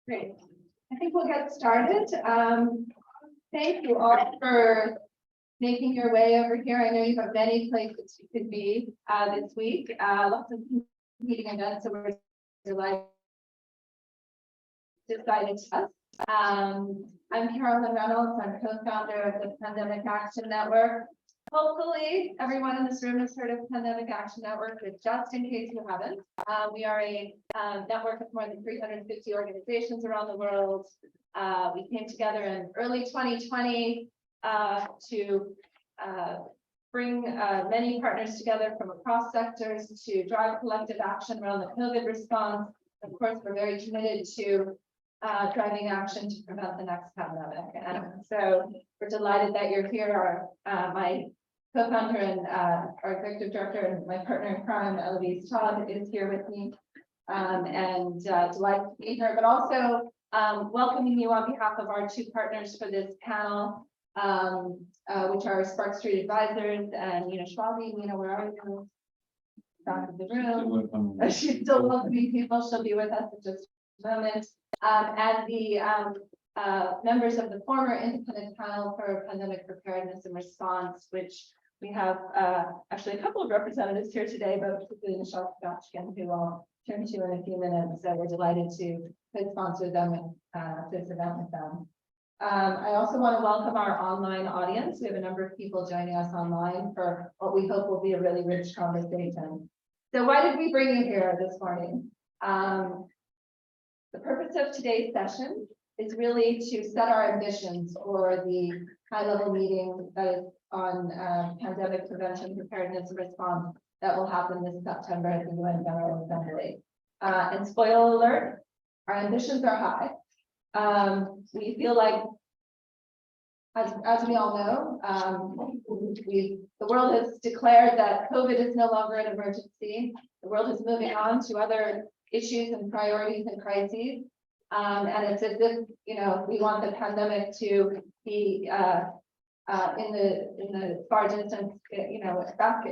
Great. I think we'll get started. Thank you all for making your way over here. I know you have many places you could be this week. Lots of competing events, so we're delighted to us. I'm Carolyn Reynolds. I'm co-founder of the Pandemic Action Network. Hopefully, everyone in this room has heard of Pandemic Action Network, but just in case you haven't, we are a network of more than 350 organizations around the world. We came together in early 2020 to bring many partners together from across sectors to drive collective action around the COVID response. Of course, we're very committed to driving action to prevent the next pandemic. And so we're delighted that you're here. My co-founder and our executive director and my partner in crime, Eloise Todd, is here with me, and delighted to be here, but also welcoming you on behalf of our two partners for this panel, which are Spark Street Advisors and Nina Schwabi. Nina, where are you? Back of the room. She's still welcoming people. She'll be with us in just a moment. And the members of the former independent panel for Pandemic Preparedness and Response, which we have actually a couple of representatives here today, but particularly Michelle Sebastian, who I'll turn to in a few minutes. So we're delighted to co-sponsor them this event with them. I also want to welcome our online audience. We have a number of people joining us online for what we hope will be a really rich conversation. So why did we bring you here this morning? The purpose of today's session is really to set our ambitions for the high-level meeting that is on pandemic prevention, preparedness, and response that will happen this September at the UN General Assembly. And spoiler alert, our ambitions are high. We feel like, as we all know, the world has declared that COVID is no longer an emergency. The world is moving on to other issues and priorities and crises. And it's as if, we want the pandemic to be in the far distance, back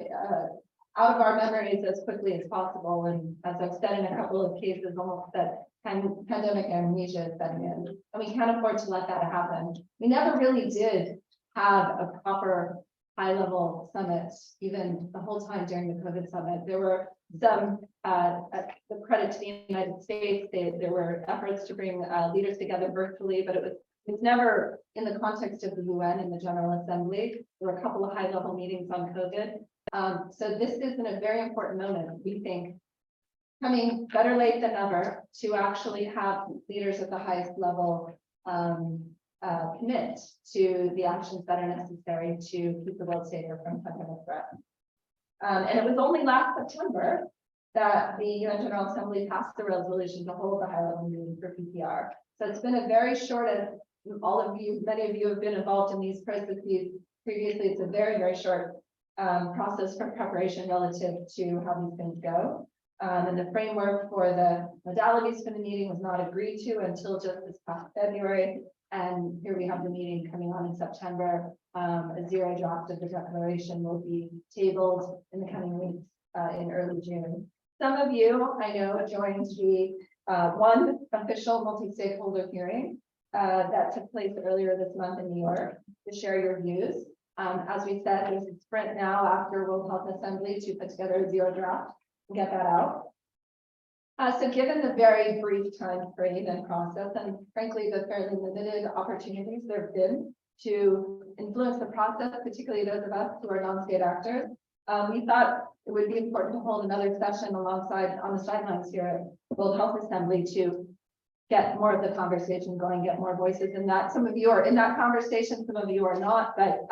out of our memories as quickly as possible. And as I've said in a couple of cases, almost that pandemic amnesia is setting in. And we can't afford to let that happen. We never really did have a proper high-level summit, even the whole time during the COVID summit. There were some the credit to the United States. There were efforts to bring leaders together virtually, but it's never in the context of the UN and the General Assembly. There were a couple of high-level meetings on COVID. So this is a very important moment, we think, coming better late than never, to actually have leaders at the highest level commit to the actions that are necessary to keep the world safer from pandemic threats. And it was only last September that the UN General Assembly passed the resolution to hold the high-level meeting for PPR. So it's been a very short, as many of you have been involved in these processes previously, it's a very, very short process for preparation relative to how these things go. And the framework for the modalities for the meeting was not agreed to until just this past February. And here we have the meeting coming on in September. A zero draft of the declaration will be tabled in the coming weeks in early June. Some of you, I know, joined the one official multi-stakeholder hearing that took place earlier this month in New York to share your views. As we said, there's a sprint now after World Health Assembly to put together a zero draft and get that out. So given the very brief time frame and process, and frankly, the fairly limited opportunities there have been to influence the process, particularly those of us who are non-state actors, we thought it would be important to hold another session alongside on the sidelines here at World Health Assembly to get more of the conversation going, get more voices in that. Some of you are in that conversation, some of you are not, but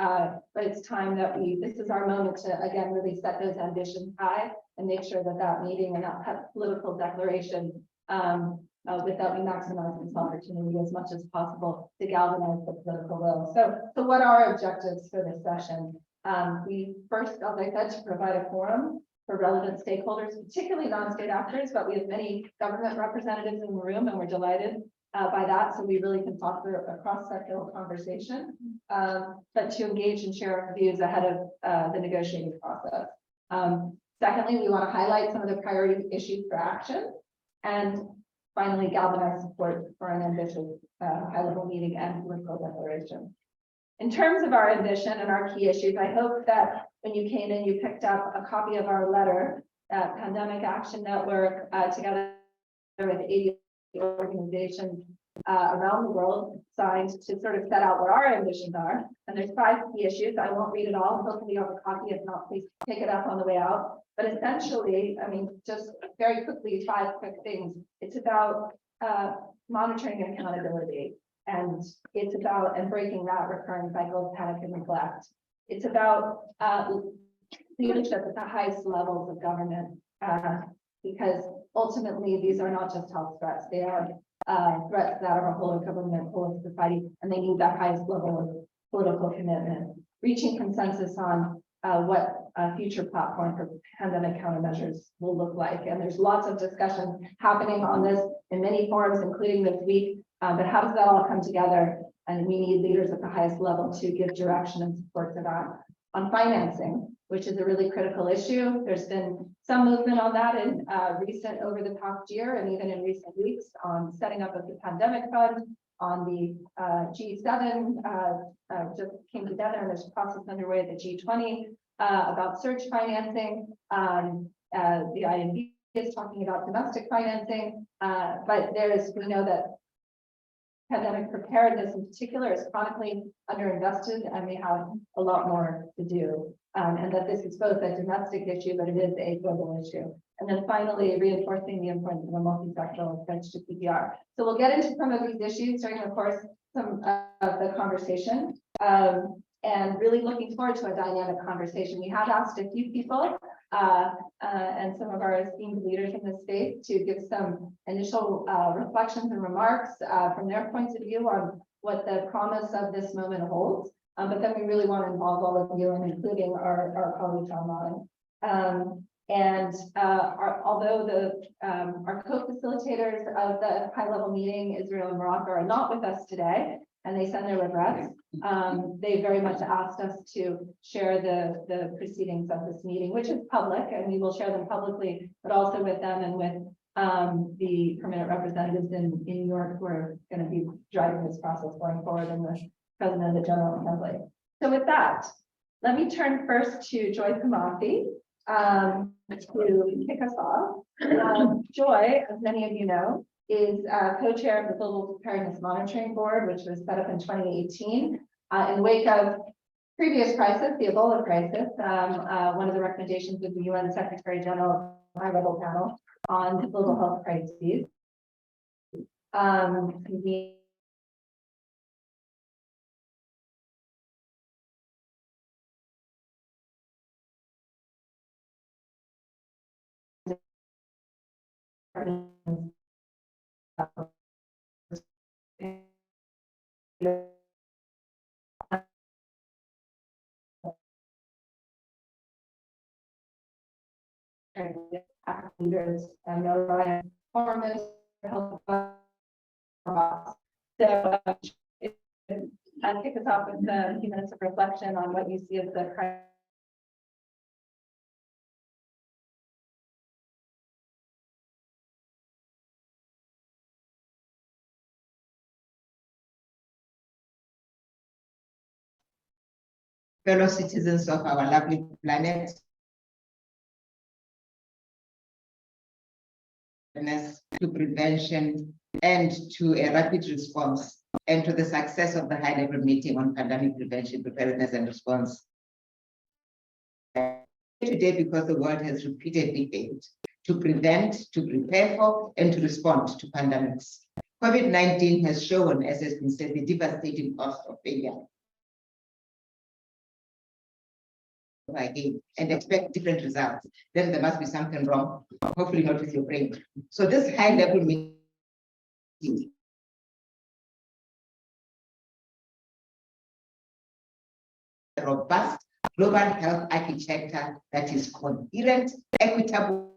it's time that this is our moment to, again, really set those ambitions high and make sure that that meeting and that political declaration, with that we maximize this opportunity as much as possible to galvanize the political will. So what are our objectives for this session? We first, as I said, to provide a forum for relevant stakeholders, particularly non-state actors, but we have many government representatives in the room, and we're delighted by that. So we really can foster a cross-sectoral conversation, but to engage and share our views ahead of the negotiating process. Secondly, we want to highlight some of the priority issues for action. And finally, galvanize support for an ambitious high-level meeting and political declaration. In terms of our ambition and our key issues, I hope that when you came in, you picked up a copy of our letter, Pandemic Action Network, together with 80 organizations around the world, signed to sort of set out what our ambitions are. And there's 5 key issues. I won't read it all. Hopefully you have a copy. If not, please pick it up on the way out. But essentially, I mean, just very quickly, 5 quick things. It's about monitoring and accountability. And it's about breaking that recurring cycle of panic and neglect. It's about leadership at the highest levels of government, because ultimately these are not just health threats, they are threats that are a whole of government, whole of society, and they need that highest level of political commitment. Reaching consensus on what a future platform for pandemic countermeasures will look like. And there's lots of discussion happening on this in many forums, including this week. But how does that all come together? And we need leaders at the highest level to give direction and support to that. On financing, which is a really critical issue, there's been some movement on that in over the past year, and even in recent weeks, on setting up of the pandemic fund, on the G7 just came together, and there's a process underway at the G20 about surge financing. The INB is talking about domestic financing, but we know that pandemic preparedness in particular is chronically underinvested, and we have a lot more to do. And that this is both a domestic issue, but it is a global issue. And then finally, reinforcing the importance of a multi-sectoral approach to PPR. So we'll get into some of these issues during the course of the conversation, and really looking forward to a dynamic conversation. We have asked a few people and some of our esteemed leaders in this space to give some initial reflections and remarks from their points of view on what the promise of this moment holds. But then we really want to involve all of you, and including our colleagues online. Although our co-facilitators of the high-level meeting, Israel and Morocco, are not with us today, and they send their regrets, they very much asked us to share the proceedings of this meeting, which is public, and we will share them publicly, but also with them and with the permanent representatives in New York who are going to be driving this process going forward, and the President of the General Assembly. So with that, let me turn first to Joy Kamathi to kick us off. Joy, as many of you know, is co-chair of the Global Preparedness Monitoring Board, which was set up in 2018 in wake of previous crisis, the Ebola crisis. One of the recommendations of the UN Secretary General high-level panel on global health crises. Leaders and Ryan Foreman help us. So I'll kick us off with a few minutes of reflection on what you see as the crisis. Fellow citizens of our lovely planet, to prevention and to a rapid response, and to the success of the high-level meeting on pandemic prevention, preparedness, and response. Today, because the world has repeatedly failed to prevent, to prepare for, and to respond to pandemics. COVID-19 has shown, as has been said, the devastating cost of failure. Again, and expect different results, then there must be something wrong, hopefully not with your brain. So this high-level meeting a robust global health architecture that is coherent, equitable,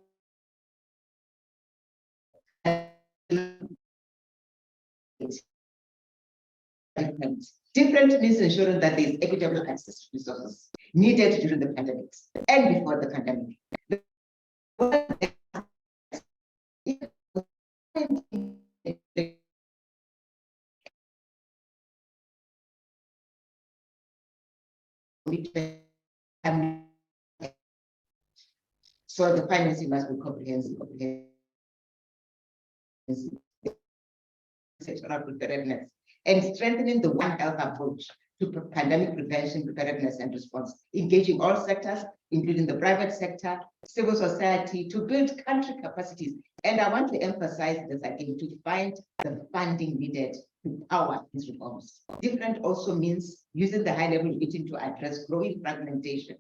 Different means ensuring that there is equitable access to resources needed during the pandemic and before the pandemic. So the financing must be comprehensive. Sectoral preparedness and strengthening the One Health approach to pandemic prevention, preparedness, and response, engaging all sectors, including the private sector, civil society, to build country capacities. And I want to emphasize this again, to find the funding needed to power these reforms. Different also means using the high-level meeting to address growing fragmentation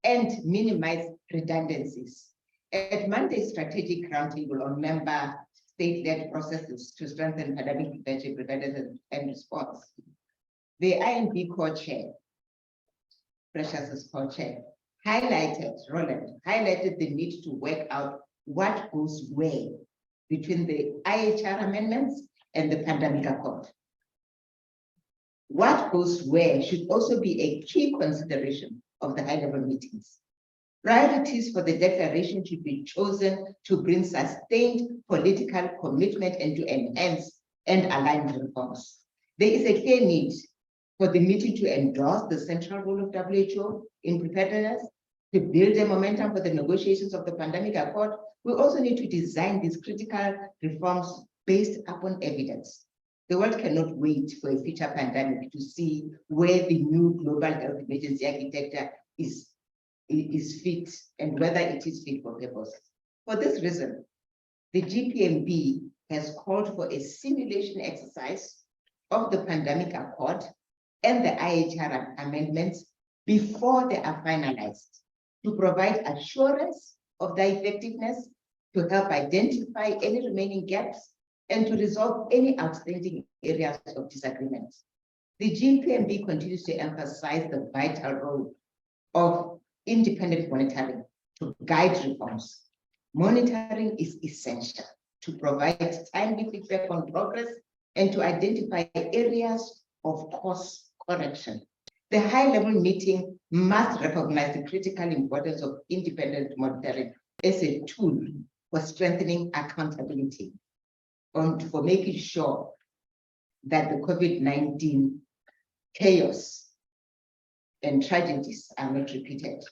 and minimize redundancies. At Monday's strategic roundtable on member state-led processes to strengthen pandemic prevention, preparedness, and response, the INB co-chair, Precious' co-chair, highlighted the need to work out what goes where between the IHR amendments and the pandemic accord. What goes where should also be a key consideration of the high-level meetings. Priorities for the declaration should be chosen to bring sustained political commitment and to enhance and align the reforms. There is a clear need for the meeting to endorse the central role of WHO in preparedness, to build a momentum for the negotiations of the pandemic accord. We also need to design these critical reforms based upon evidence. The world cannot wait for a future pandemic to see where the new global health emergency architecture is fit and whether it is fit for purpose. For this reason, the GPMB has called for a simulation exercise of the pandemic accord and the IHR amendments before they are finalized, to provide assurance of their effectiveness, to help identify any remaining gaps, and to resolve any outstanding areas of disagreement. The GPMB continues to emphasize the vital role of independent monitoring to guide reforms. Monitoring is essential to provide timely feedback on progress and to identify areas of course correction. The high-level meeting must recognize the critical importance of independent monitoring as a tool for strengthening accountability and for making sure that the COVID-19 chaos and tragedies are not repeated.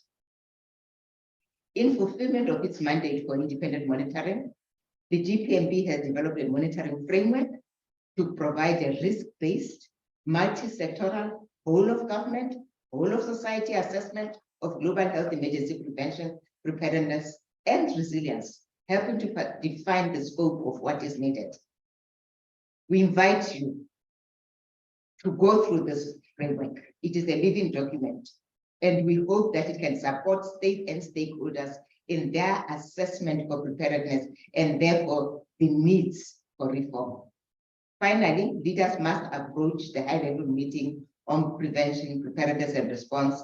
In fulfillment of its mandate for independent monitoring, the GPMB has developed a monitoring framework to provide a risk-based, multi-sectoral, whole of government, whole of society assessment of global health emergency prevention, preparedness, and resilience, helping to define the scope of what is needed. We invite you to go through this framework. It is a living document, and we hope that it can support state and stakeholders in their assessment for preparedness and therefore the needs for reform. Finally, leaders must approach the high-level meeting on prevention, preparedness, and response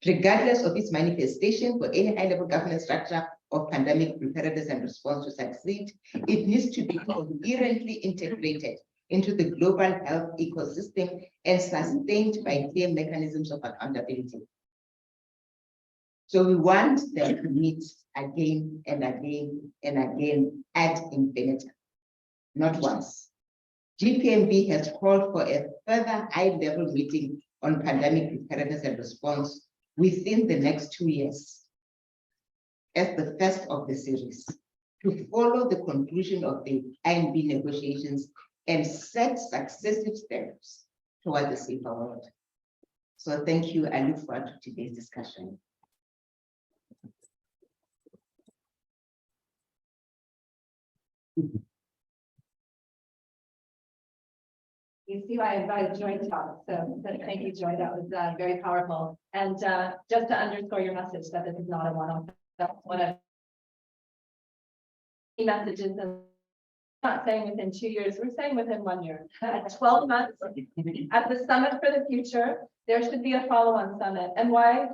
regardless of its manifestation. For any high-level governance structure of pandemic preparedness and response to succeed, it needs to be coherently integrated into the global health ecosystem and sustained by clear mechanisms of accountability. So we want them to meet again and again and again ad infinitum, not once. GPMB has called for a further high-level meeting on pandemic preparedness and response within the next 2 years as the first of the series, to follow the conclusion of the INB negotiations and set successive steps toward the safer world. So thank you. I look forward to today's discussion. You see why I invited Joy to talk. So thank you, Joy. That was very powerful. And just to underscore your message that this is not a one-off, that's one of the messages. And not saying within 2 years, we're saying within 1 year. At 12 months, at the Summit for the Future, there should be a follow-on summit. And why?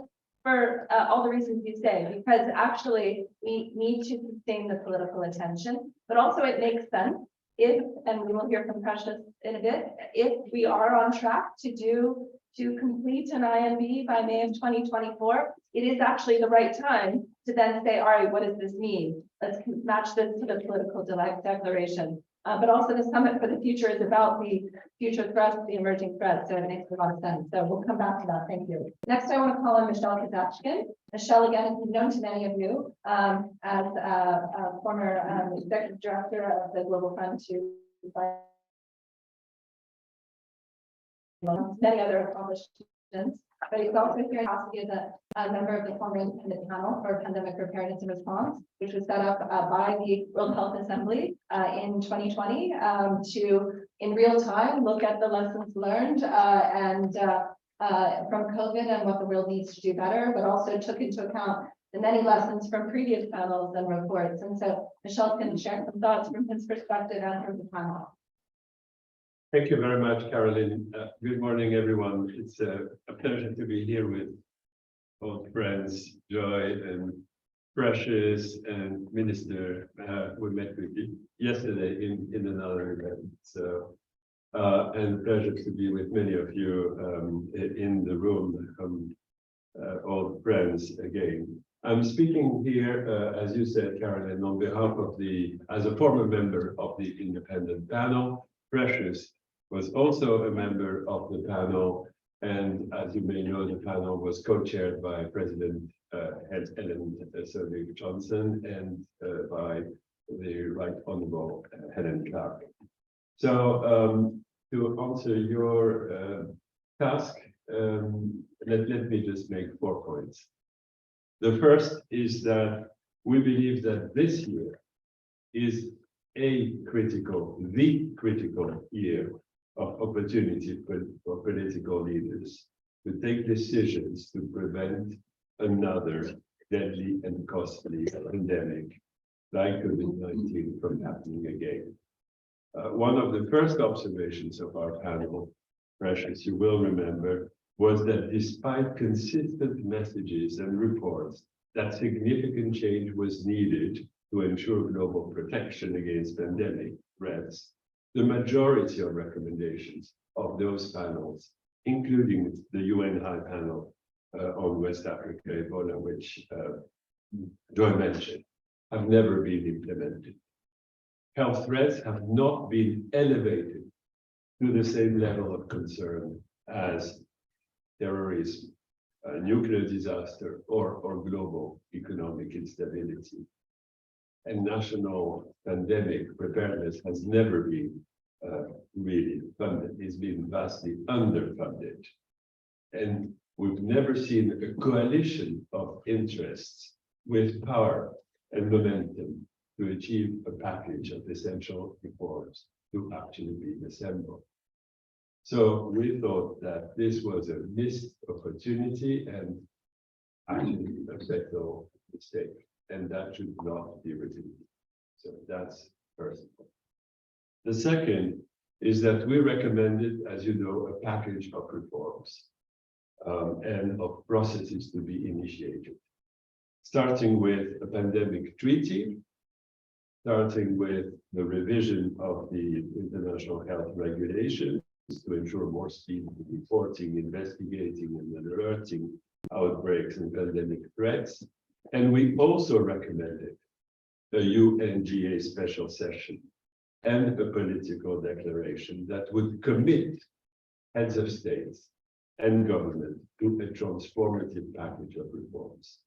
for all the reasons you say, because actually we need to sustain the political attention, but also it makes sense if, and we will hear from Precious in a bit, if we are on track to complete an INB by May of 2024, it is actually the right time to then say, all right, what does this mean? Let's match this to the political declaration. But also the Summit for the Future is about the future threats, the emerging threats, so it makes a lot of sense. So we'll come back to that. Thank you. Next, I want to call on Michelle Kazachkin. Michelle, again, is known to many of you as a former executive director of the Global Fund to many other accomplishments, but he's also here in capacity as a member of the former independent panel for Pandemic Preparedness and Response, which was set up by the World Health Assembly in 2020 to, in real time, look at the lessons learned and from COVID and what the world needs to do better, but also took into account the many lessons from previous panels and reports. And so Michelle's going to share some thoughts from his perspective and from the panel. Thank you very much, Caroline. Good morning, everyone. It's a pleasure to be here with old friends, Joy and Precious and Minister. We met with you yesterday in another event. So, and pleasure to be with many of you in the room, old friends again. I'm speaking here, as you said, Caroline, on behalf of as a former member of the independent panel. Precious was also a member of the panel, and as you may know, the panel was co-chaired by President Ellen Johnson and by the Right Honourable Helen Clark. So to answer your task, let me just make 4 points. The first is that we believe that this year is the critical year of opportunity for political leaders to take decisions to prevent another deadly and costly pandemic like COVID-19 from happening again. One of the first observations of our panel, Precious, you will remember, was that despite consistent messages and reports that significant change was needed to ensure global protection against pandemic threats, the majority of recommendations of those panels, including the UN High Panel on West Africa Ebola, which Joy mentioned, have never been implemented. Health threats have not been elevated to the same level of concern as terrorism, nuclear disaster, or global economic instability. And national pandemic preparedness has never been really funded. It's been vastly underfunded. And we've never seen a coalition of interests with power and momentum to achieve a package of essential reforms to actually be assembled. So we thought that this was a missed opportunity and actually a fatal mistake, and that should not be repeated. So that's first. The second is that we recommended, as you know, a package of reforms and of processes to be initiated, starting with a pandemic treaty, starting with the revision of the international health regulations to ensure more speed in reporting, investigating, and alerting outbreaks and pandemic threats. And we also recommended a UNGA special session and a political declaration that would commit heads of states and government to a transformative package of reforms.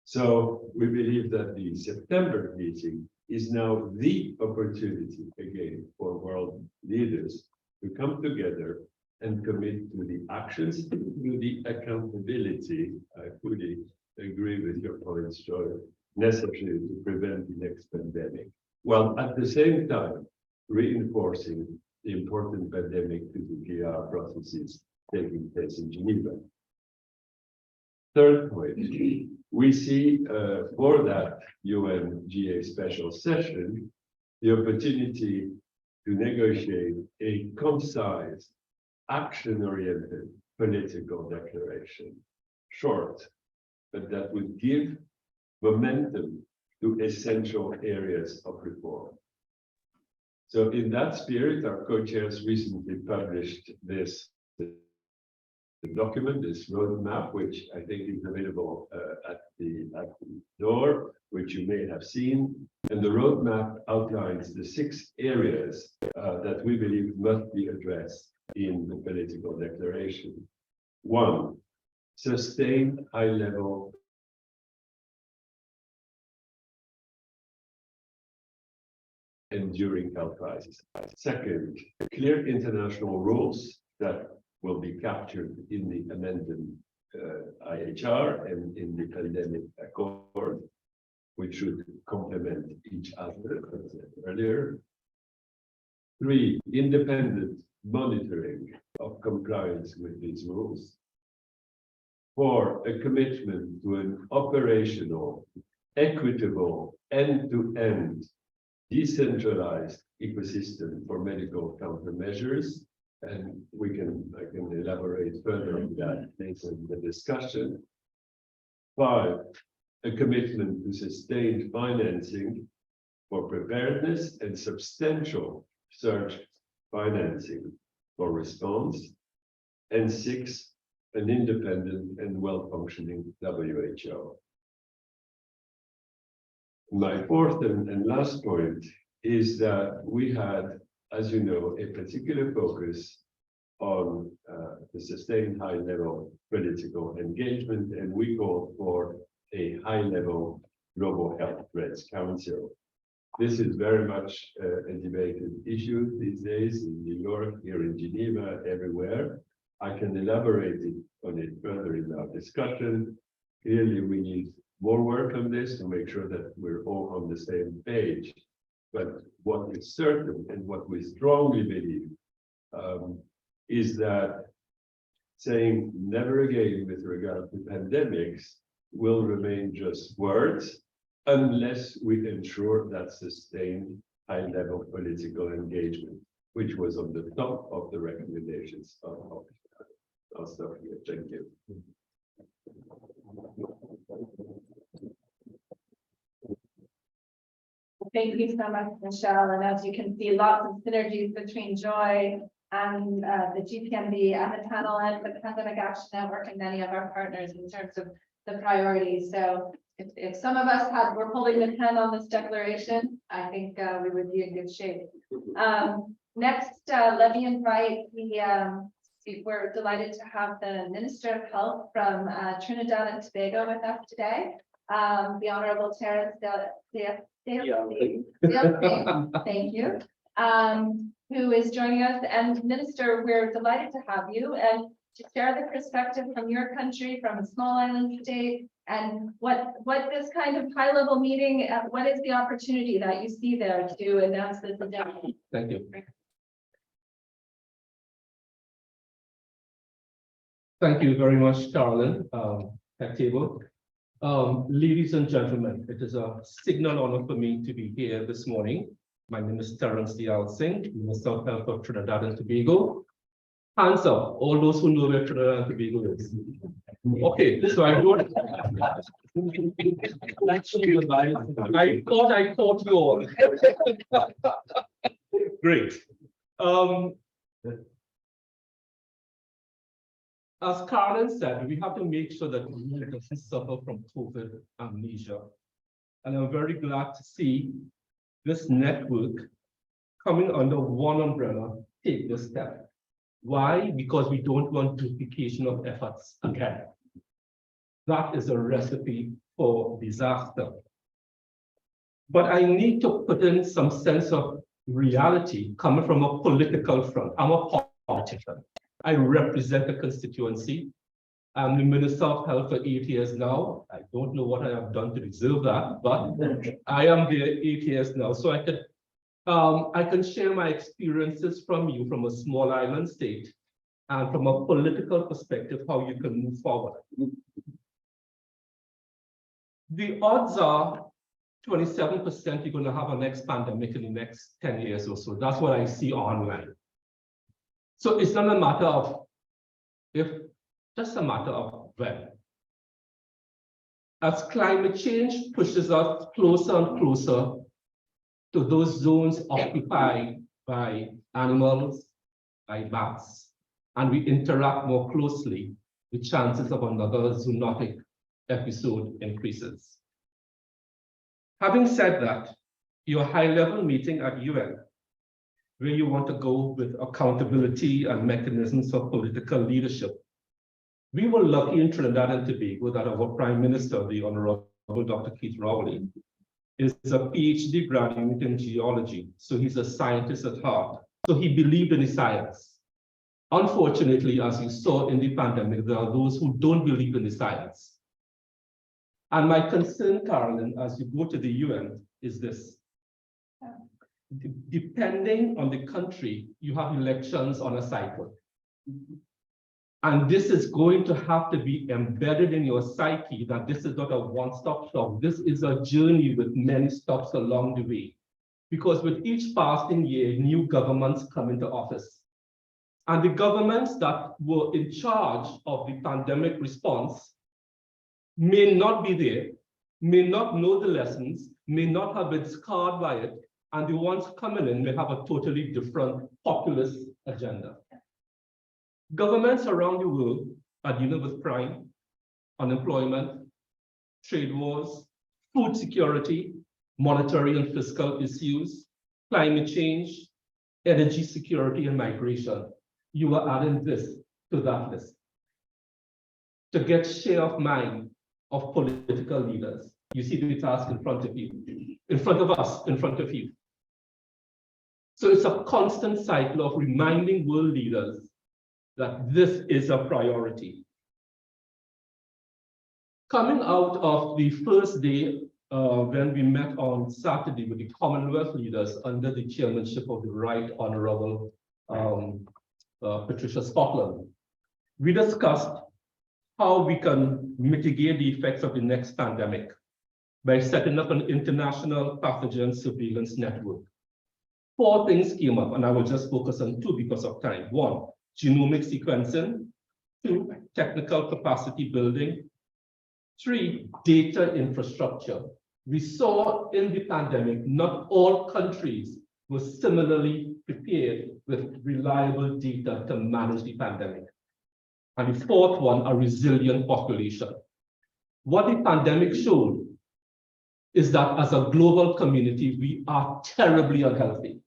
So we believe that the September meeting is now the opportunity again for world leaders to come together and commit to the actions, to the accountability. I fully agree with your points, Joy, necessary to prevent the next pandemic, while at the same time reinforcing the important pandemic PPR processes taking place in Geneva. Third point, we see for that UNGA special session the opportunity to negotiate a concise, action-oriented political declaration, short, but that would give momentum to essential areas of reform. So in that spirit, our co-chairs recently published this document, this roadmap, which I think is available at the door, which you may have seen. And the roadmap outlines the 6 areas that we believe must be addressed in the political declaration. 1, sustained high-level enduring health crisis. Second, clear international rules that will be captured in the amended IHR and in the pandemic accord, which should complement each other, as I said earlier. 3, independent monitoring of compliance with these rules. 4, a commitment to an operational, equitable, end-to-end, decentralized ecosystem for medical countermeasures. And I can elaborate further on that later in the discussion. 5, a commitment to sustained financing for preparedness and substantial surge financing for response. And 6, an independent and well-functioning WHO. My fourth and last point is that we had, as you know, a particular focus on the sustained high-level political engagement, and we called for a high-level Global Health Threats Council. This is very much a debated issue these days in New York, here in Geneva, everywhere. I can elaborate on it further in our discussion. Clearly, we need more work on this to make sure that we're all on the same page. But what is certain and what we strongly believe is that saying never again with regard to pandemics will remain just words unless we ensure that sustained high-level political engagement, which was on the top of the recommendations of I'll stop here. Thank you. Thank you so much, Michelle. And as you can see, lots of synergies between Joy and the GPMB and the panel and the Pandemic Action Network and many of our partners in terms of the priorities. So if some of us were holding the pen on this declaration, I think we would be in good shape. Next, let me invite we're delighted to have the Minister of Health from Trinidad and Tobago with us today, the Honorable Terence thank you, who is joining us. And Minister, we're delighted to have you and to share the perspective from your country, from a small island state, and what this kind of high-level meeting, what is the opportunity that you see there to announce this agenda? Thank you. Thank you very much, Carolyn, at table. Ladies and gentlemen, it is a signal honor for me to be here this morning. My name is Terence Singh, Minister of Health of Trinidad and Tobago. Hands up, all those who know where Trinidad and Tobago is. Okay, so I don't. I thought I caught you all. Great. As Carolyn said, we have to make sure that we doesn't suffer from COVID amnesia. And I'm very glad to see this network coming under one umbrella take this step. Why? Because we don't want duplication of efforts again. That is a recipe for disaster. But I need to put in some sense of reality coming from a political front. I'm a politician. I represent the constituency. I'm the Minister of Health for 8 years now. I don't know what I have done to deserve that, but I am there 8 years now. So I can share my experiences from you from a small island state and from a political perspective, how you can move forward. The odds are 27% you're going to have a next pandemic in the next 10 years or so. That's what I see online. So it's not a matter of if, just a matter of when. as climate change pushes us closer and closer to those zones occupied by animals, by bats, and we interact more closely, the chances of another zoonotic episode increases. Having said that, your high-level meeting at UN, where you want to go with accountability and mechanisms for political leadership. We were lucky in Trinidad and Tobago that our Prime Minister, the Honorable Dr. Keith Rowley, is a PhD graduate in geology. So he's a scientist at heart. So he believed in the science. Unfortunately, as you saw in the pandemic, there are those who don't believe in the science. And my concern, Carolyn, as you go to the UN, is this. Depending on the country, you have elections on a cycle. And this is going to have to be embedded in your psyche that this is not a one-stop shop. This is a journey with many stops along the way. Because with each passing year, new governments come into office. And the governments that were in charge of the pandemic response may not be there, may not know the lessons, may not have been scarred by it, and the ones coming in may have a totally different populist agenda. Governments around the world are dealing with crime, unemployment, trade wars, food security, monetary and fiscal issues, climate change, energy security, and migration. You are adding this to that list. To get share of mind of political leaders. You see the task in front of you, in front of us, in front of you. So it's a constant cycle of reminding world leaders that this is a priority. Coming out of the first day when we met on Saturday with the Commonwealth leaders under the chairmanship of the Right Honorable Patricia Scotland, we discussed how we can mitigate the effects of the next pandemic by setting up an international pathogen surveillance network. 4 things came up, and I will just focus on 2 because of time. 1, genomic sequencing. 2, technical capacity building. 3, data infrastructure. We saw in the pandemic, not all countries were similarly prepared with reliable data to manage the pandemic. And the 4th one, a resilient population. What the pandemic showed is that as a global community, we are terribly unhealthy.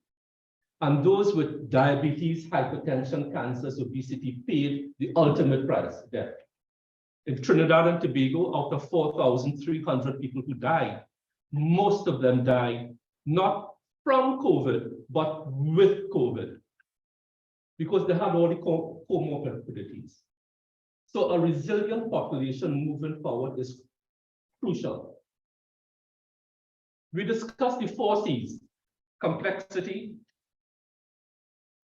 And those with diabetes, hypertension, cancers, obesity paid the ultimate price, death. In Trinidad and Tobago, out of 4,300 people who died, most of them died not from COVID, but with COVID, because they had all the comorbidities. So a resilient population moving forward is crucial. We discussed the 4 C's: complexity,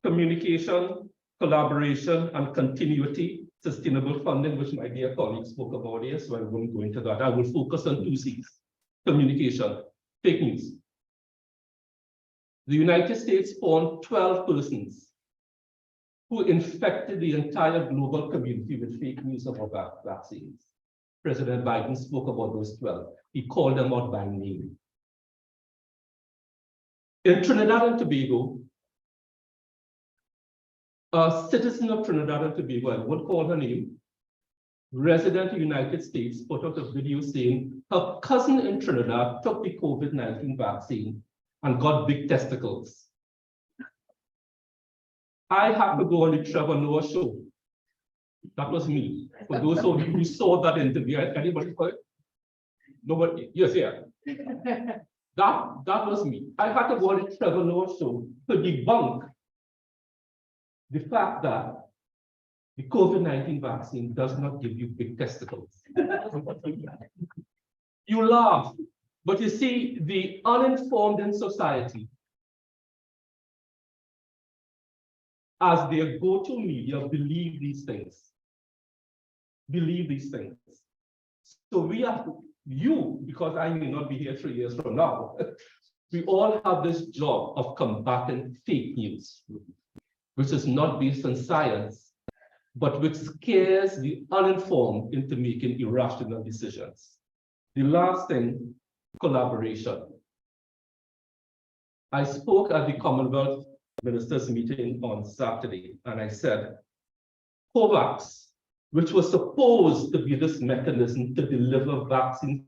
communication, collaboration, and continuity, sustainable funding, which my dear colleague spoke about here, so I won't go into that. I will focus on 2 C's: communication, fake news. The United States found 12 persons who infected the entire global community with fake news about vaccines. President Biden spoke about those 12. He called them out by name. In Trinidad and Tobago, a citizen of Trinidad and Tobago, I won't call her name, resident of the United States, put out a video saying her cousin in Trinidad took the COVID-19 vaccine and got big testicles. I had to go on the Trevor Noah show. That was me. For those of you who saw that interview, anybody saw it? Nobody? Yes, yeah. That was me. I had to go on the Trevor Noah show to debunk the fact that the COVID-19 vaccine does not give you big testicles. You laugh, but you see, the uninformed in society, as their go-to media, believe these things. Believe these things. So we have to, because I may not be here 3 years from now, we all have this job of combating fake news, which is not based on science, but which scares the uninformed into making irrational decisions. The last thing, collaboration. I spoke at the Commonwealth Ministers meeting on Saturday, and I said, COVAX, which was supposed to be this mechanism to deliver vaccines,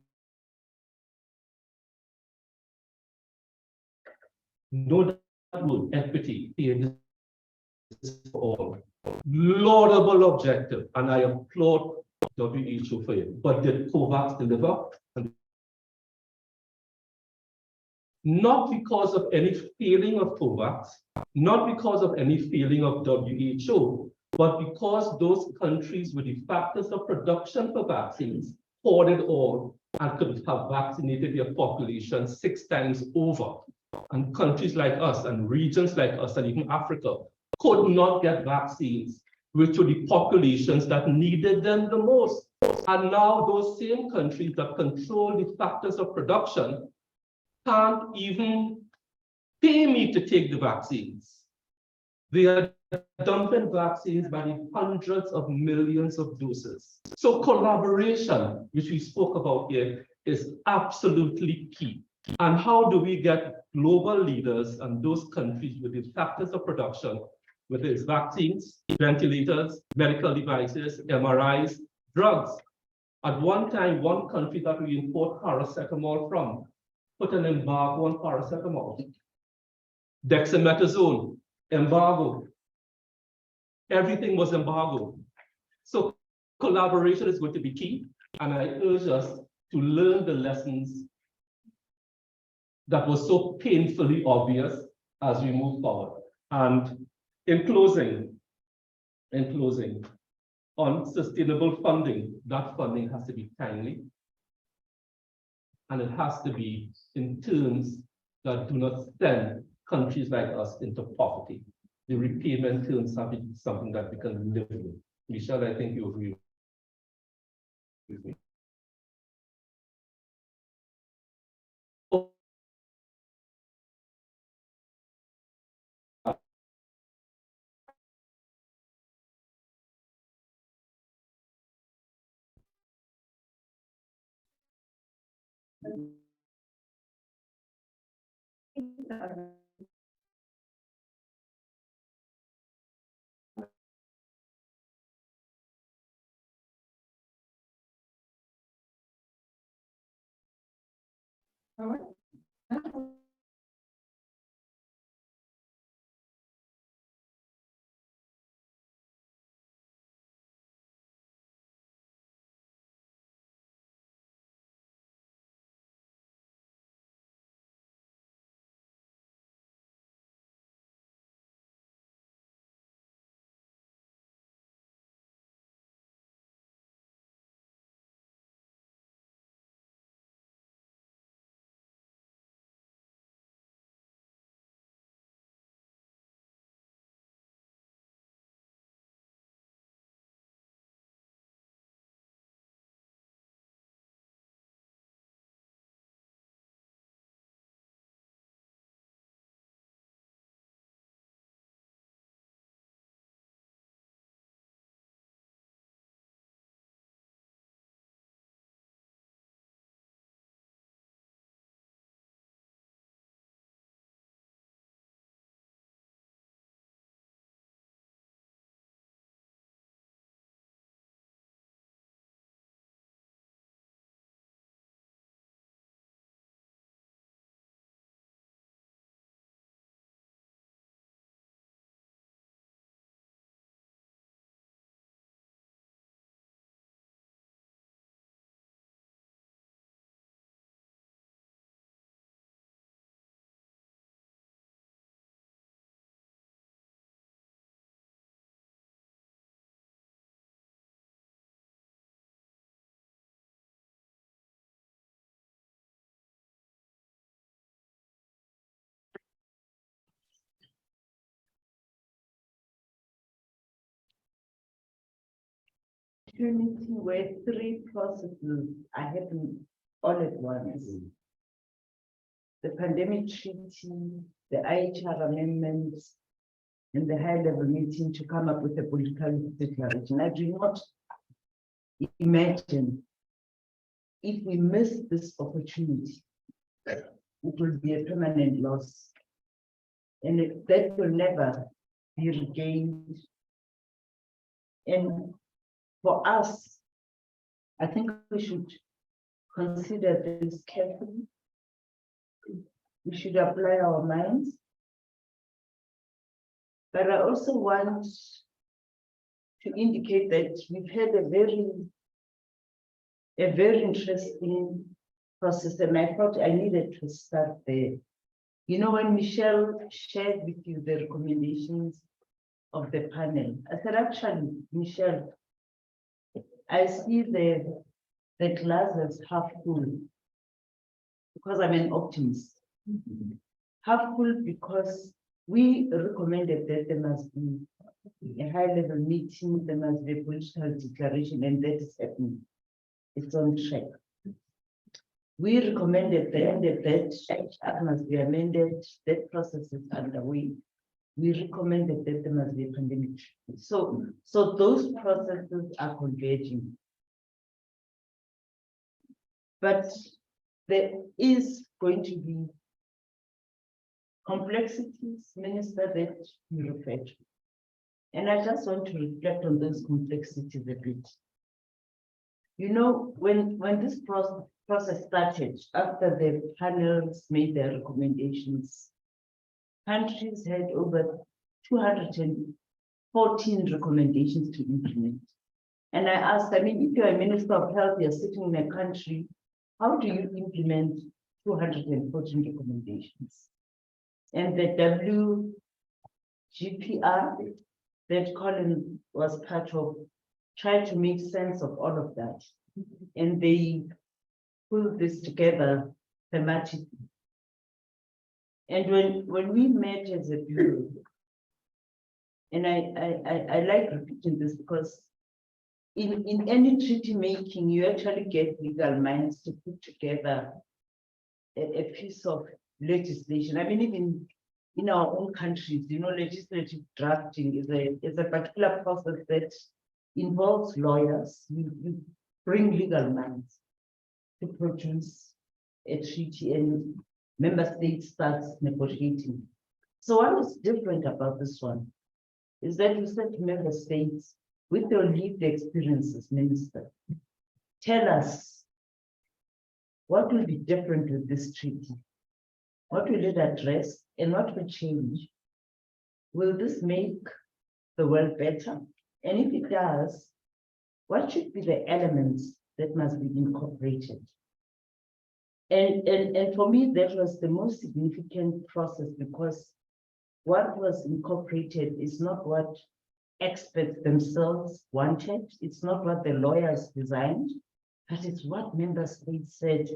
no doubt equity, fairness for all. Laudable objective, and I applaud WHO for it. But did COVAX deliver? Not because of any failing of COVAX, not because of any failing of WHO, but because those countries with the factors of production for vaccines hoarded all and could have vaccinated their population 6 times over. And countries like us and regions like us and even Africa could not get vaccines, which were the populations that needed them the most. And now those same countries that control the factors of production can't even pay me to take the vaccines. They are dumping vaccines by the hundreds of millions of doses. So collaboration, which we spoke about here, is absolutely key. And how do we get global leaders and those countries with the factors of production, whether it's vaccines, ventilators, medical devices, MRIs, drugs? At one time, one country that we import paracetamol from put an embargo on paracetamol. Dexamethasone, embargo. Everything was embargoed. So collaboration is going to be key, and I urge us to learn the lessons that was so painfully obvious as we move forward. And in closing, on sustainable funding, that funding has to be timely, and it has to be in terms that do not send countries like us into poverty. The repayment terms have to be something that we can live with. Michelle, I think you agree with me. All right. Opportunity where 3 processes are happening all at once. The pandemic treaty, the IHR amendments, and the high-level meeting to come up with a political declaration. I do not imagine if we miss this opportunity, it will be a permanent loss. And that will never be regained. And for us, I think we should consider this carefully. We should apply our minds. But I also want to indicate that we've had a very interesting process, and I thought I needed to start there. You know, when Michelle shared with you the recommendations of the panel, I said, actually, Michelle, I see the glass as half full because I'm an optimist. Half full because we recommended that there must be a high-level meeting, there must be a political declaration, and that is happening. It's on track. We recommended that must be amended, that process is underway. We recommended that there must be a pandemic. So those processes are converging. But there is going to be complexities, Minister, that you referred to. And I just want to reflect on those complexities a bit. You know, when this process started, after the panels made their recommendations, countries had over 214 recommendations to implement. And I asked, I mean, if you're a Minister of Health, you're sitting in a country, how do you implement 214 recommendations? And the WGPR that Colin was part of tried to make sense of all of that. And they pulled this together thematically. And when we met as a bureau, and I like repeating this because in any treaty making, you actually get legal minds to put together a piece of legislation. I mean, even in our own countries, you know, legislative drafting is a particular process that involves lawyers. You bring legal minds to produce a treaty, and member states starts negotiating. So what is different about this one is that you said to member states, with your lived experiences, Minister, tell us what will be different with this treaty. What will it address and what will change? Will this make the world better? And if it does, what should be the elements that must be incorporated? And for me, that was the most significant process, because what was incorporated is not what experts themselves wanted. It's not what the lawyers designed, but it's what member states said,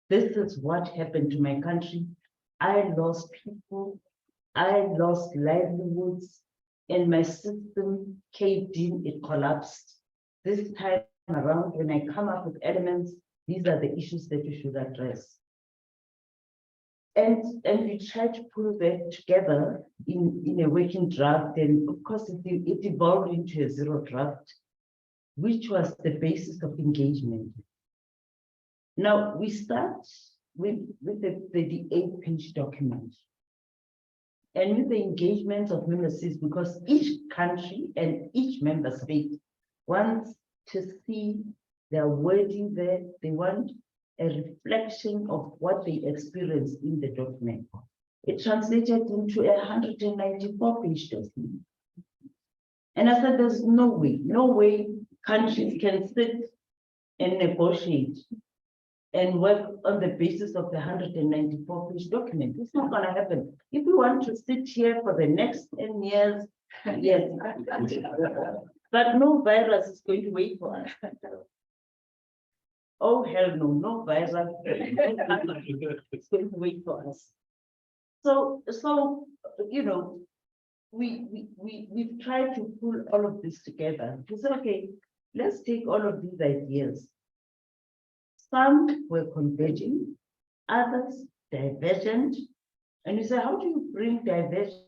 this is what happened to my country. I lost people, I lost livelihoods, and my system caved in, it collapsed. This time around, when I come up with elements, these are the issues that you should address. And we try to pull that together in a working draft, and of course it evolved into a zero draft, which was the basis of engagement. Now we start with the 8-page document, and with the engagement of member states, because each country and each member state wants to see their wording there. They want a reflection of what they experienced in the document. It translated into a 194-page document. And I said, there's no way countries can sit and negotiate and work on the basis of the 194-page document. It's not gonna happen. If we want to sit here for the next 10 years, yes. But no virus is going to wait for us. Oh, hell no, no virus. It's going to wait for us. So you know, we've tried to pull all of this together to say, okay, let's take all of these ideas. Some were converging, others divergent. And you say, how do you bring divergence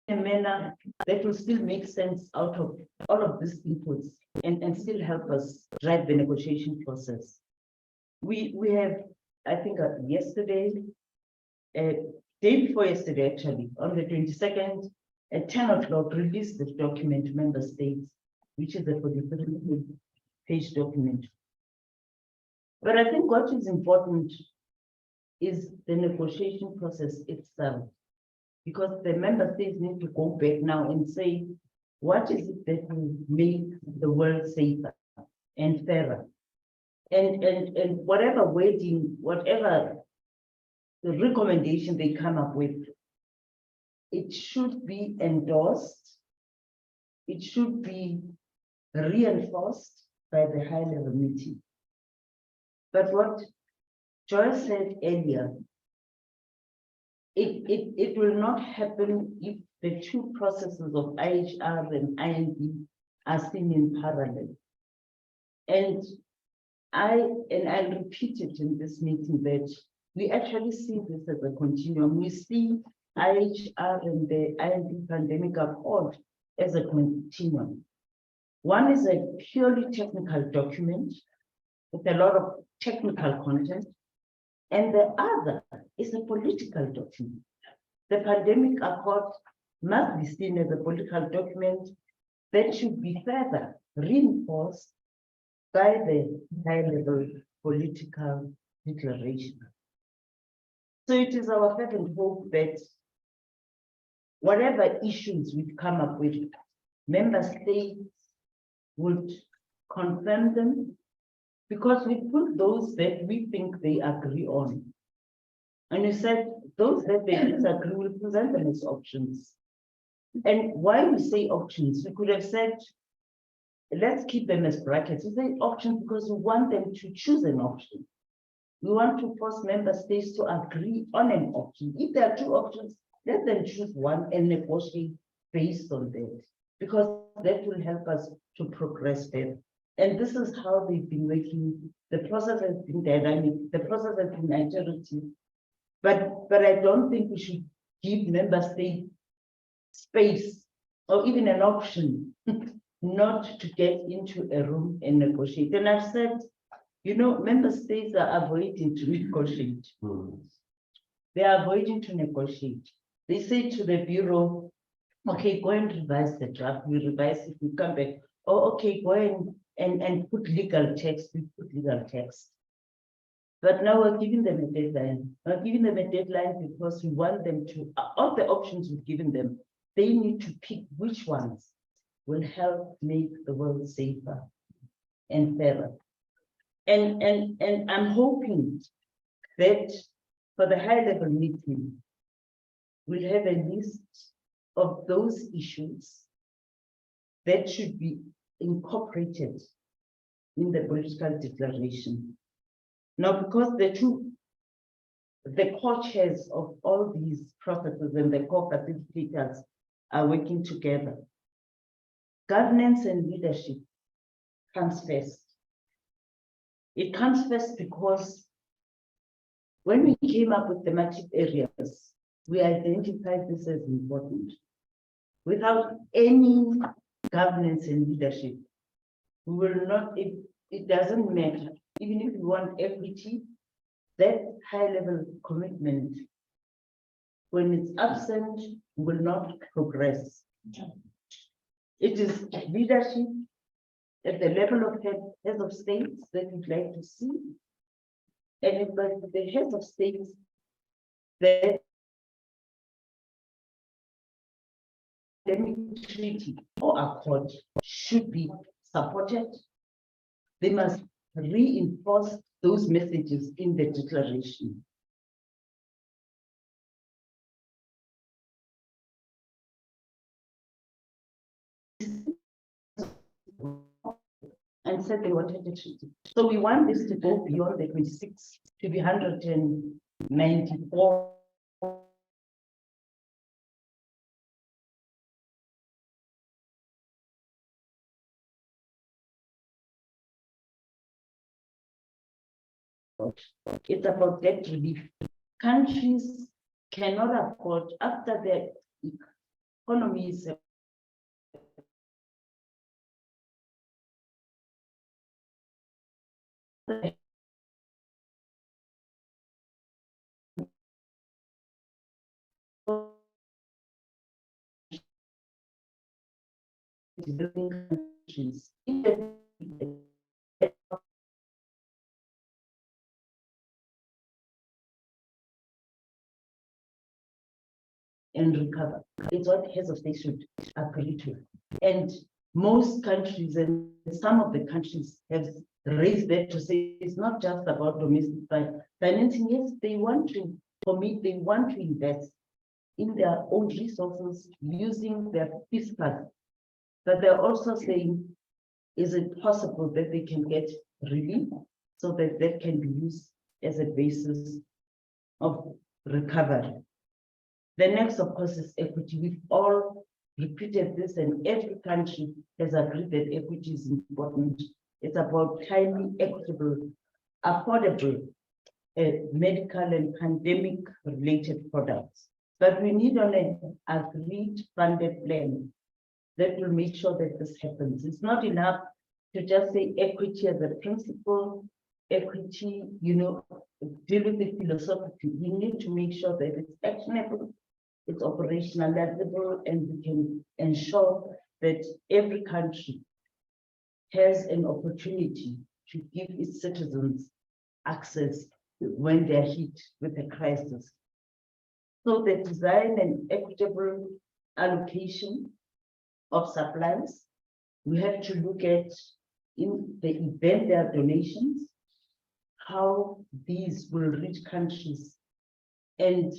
a manner that will still make sense out of all of these inputs and still help us drive the negotiation process. We have, I think, yesterday, day before yesterday, actually, on the 22nd, at 10 o'clock, released the document to member states, which is a 43-page document. But I think what is important is the negotiation process itself, because the member states need to go back now and say, what is it that will make the world safer and fairer? And whatever wording, whatever the recommendation they come up with, it should be endorsed, it should be reinforced by the high-level meeting. But what Joyce said earlier, it will not happen if the two processes of IHR and IND are seen in parallel. And I'll repeat it in this meeting that we actually see this as a continuum. We see IHR and the IND pandemic accord as a continuum. One is a purely technical document with a lot of technical content, and the other is a political document. The pandemic accord must be seen as a political document that should be further reinforced by the high-level political declaration. So it is our fervent hope that whatever issues we've come up with, member states would confirm them, because we put those that we think they agree on. And you said those that they disagree will present them as options. And why we say options, we could have said, let's keep them as brackets. We say options because we want them to choose an option. We want to force member states to agree on an option. If there are two options, let them choose one and negotiate based on that, because that will help us to progress better. And this is how they've been working. The process has been dynamic, the process has been iterative. But I don't think we should give member states space or even an option not to get into a room and negotiate. And I've said, you know, member states are avoiding to negotiate. They are avoiding to negotiate. They say to the Bureau, okay, go and revise the draft. We revise it, we come back. Oh, okay, go and put legal text, we put legal text. But now we're giving them a deadline. We're giving them a deadline because we want them to, of the options we've given them, they need to pick which ones will help make the world safer and fairer. And I'm hoping that for the high-level meeting, we'll have a list of those issues that should be incorporated in the political declaration. Now, because the co-chairs of all these processes and the co-facilitators are working together, governance and leadership comes first. It comes first because when we came up with thematic areas, we identified this as important. Without any governance and leadership, we will not, it doesn't matter. Even if we want equity, that high-level commitment, when it's absent, will not progress. It is leadership at the level of heads of states that we'd like to see. And it was the heads of states that the treaty or accord should be supported. They must reinforce those messages in the declaration. And said they wanted a treaty. So we want this to go beyond the 26 to be 194. It's about debt relief. Countries cannot afford, after their economy is developing countries. And recover. It's what heads of state should agree to. And most countries and some of the countries have raised that to say it's not just about domestic financing. Yes, they want to commit, they want to invest in their own resources using their fiscal. But they're also saying, is it possible that they can get relief so that that can be used as a basis of recovery? The next, of course, is equity. We've all repeated this, and every country has agreed that equity is important. It's about timely, equitable, affordable medical and pandemic-related products. But we need an agreed funded plan that will make sure that this happens. It's not enough to just say equity as a principle, equity, deal with it philosophically. We need to make sure that it's actionable, it's operationalizable, and we can ensure that every country has an opportunity to give its citizens access when they're hit with a crisis. So the design and equitable allocation of supplies, we have to look at, in the event there are donations, how these will reach countries. And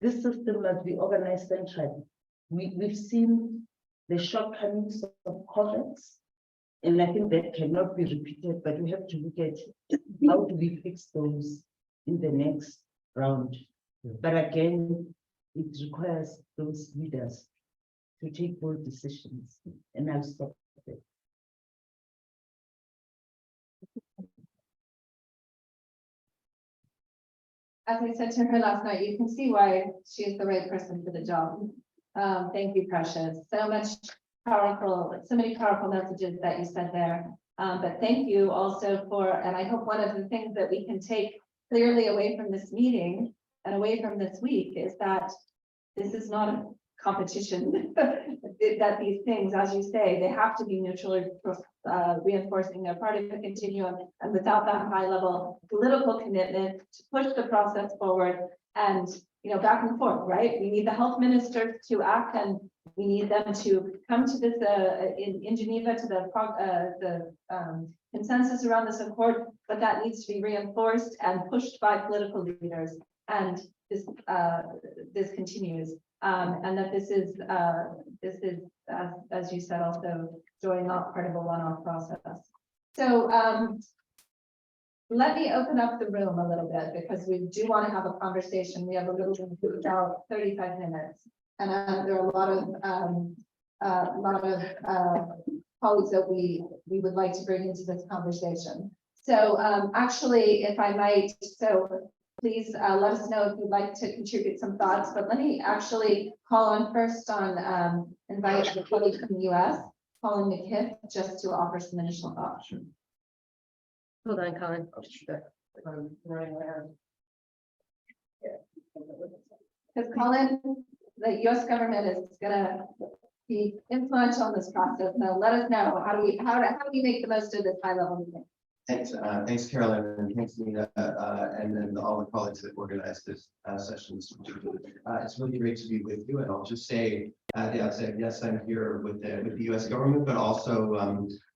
this system must be organized centrally. We've seen the shortcomings of COVAX, and I think that cannot be repeated, but we have to look at how do we fix those in the next round. But again, it requires those leaders to take bold decisions, and I'll stop there. As I said to her last night, you can see why she's the right person for the job. Thank you, Precious. So many powerful messages that you said there. But thank you also for, and I hope one of the things that we can take clearly away from this meeting and away from this week is that this is not a competition, that these things, as you say, they have to be mutually reinforcing. They're part of the continuum, and without that high level political commitment to push the process forward and back and forth, right? We need the health ministers to act, and we need them to come to this in Geneva to the consensus around this accord, but that needs to be reinforced and pushed by political leaders, and this continues. And that this is, as you said, also, Joy, not part of a one-off process. So let me open up the room a little bit, because we do want to have a conversation. We have a little bit about 35 minutes, and there are a lot of colleagues that we would like to bring into this conversation. So actually, if I might, please let us know if you'd like to contribute some thoughts, but let me actually call on first on invite the colleague from the US, Colin McKiff, just to offer some initial thoughts. Sure. Hold on, Colin. Because Colin, the US government is gonna be influential in this process. So let us know, how do we make the most of this high level meeting? Thanks, Carolyn, and thanks, Nina, and then all the colleagues that organized this session. It's really great to be with you, and I'll just say at the outset, yes, I'm here with the U.S. government, but also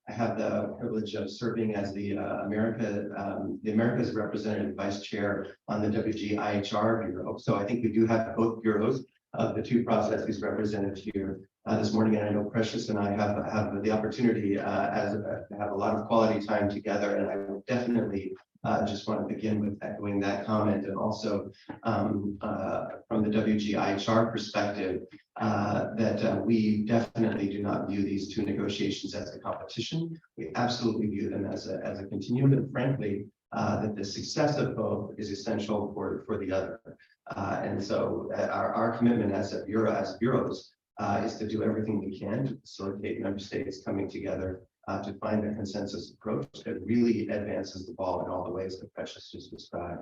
I have the privilege of serving as the America's representative vice chair on the WGIHR bureau. So I think we do have both bureaus of the two processes represented here this morning, and I know Precious and I have the opportunity to have a lot of quality time together, and I will definitely just want to begin with echoing that comment, and also from the WGIHR perspective, that we definitely do not view these two negotiations as a competition. We absolutely view them as a continuum, and frankly, that the success of both is essential for the other. And so our commitment as bureaus is to do everything we can to facilitate member states coming together to find a consensus approach that really advances the ball in all the ways that Precious just described.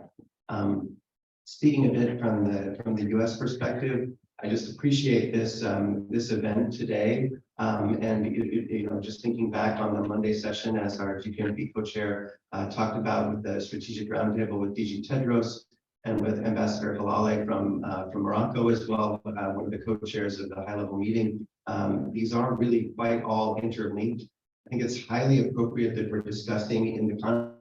Speaking a bit from the U.S. perspective, I just appreciate this this event today, and you know, just thinking back on the Monday session as our GPMP co-chair talked about with the strategic roundtable with DG Tedros and with Ambassador Halale from Morocco as well, one of the co-chairs of the high-level meeting. These are really quite all interlinked. I think it's highly appropriate that we're discussing in the context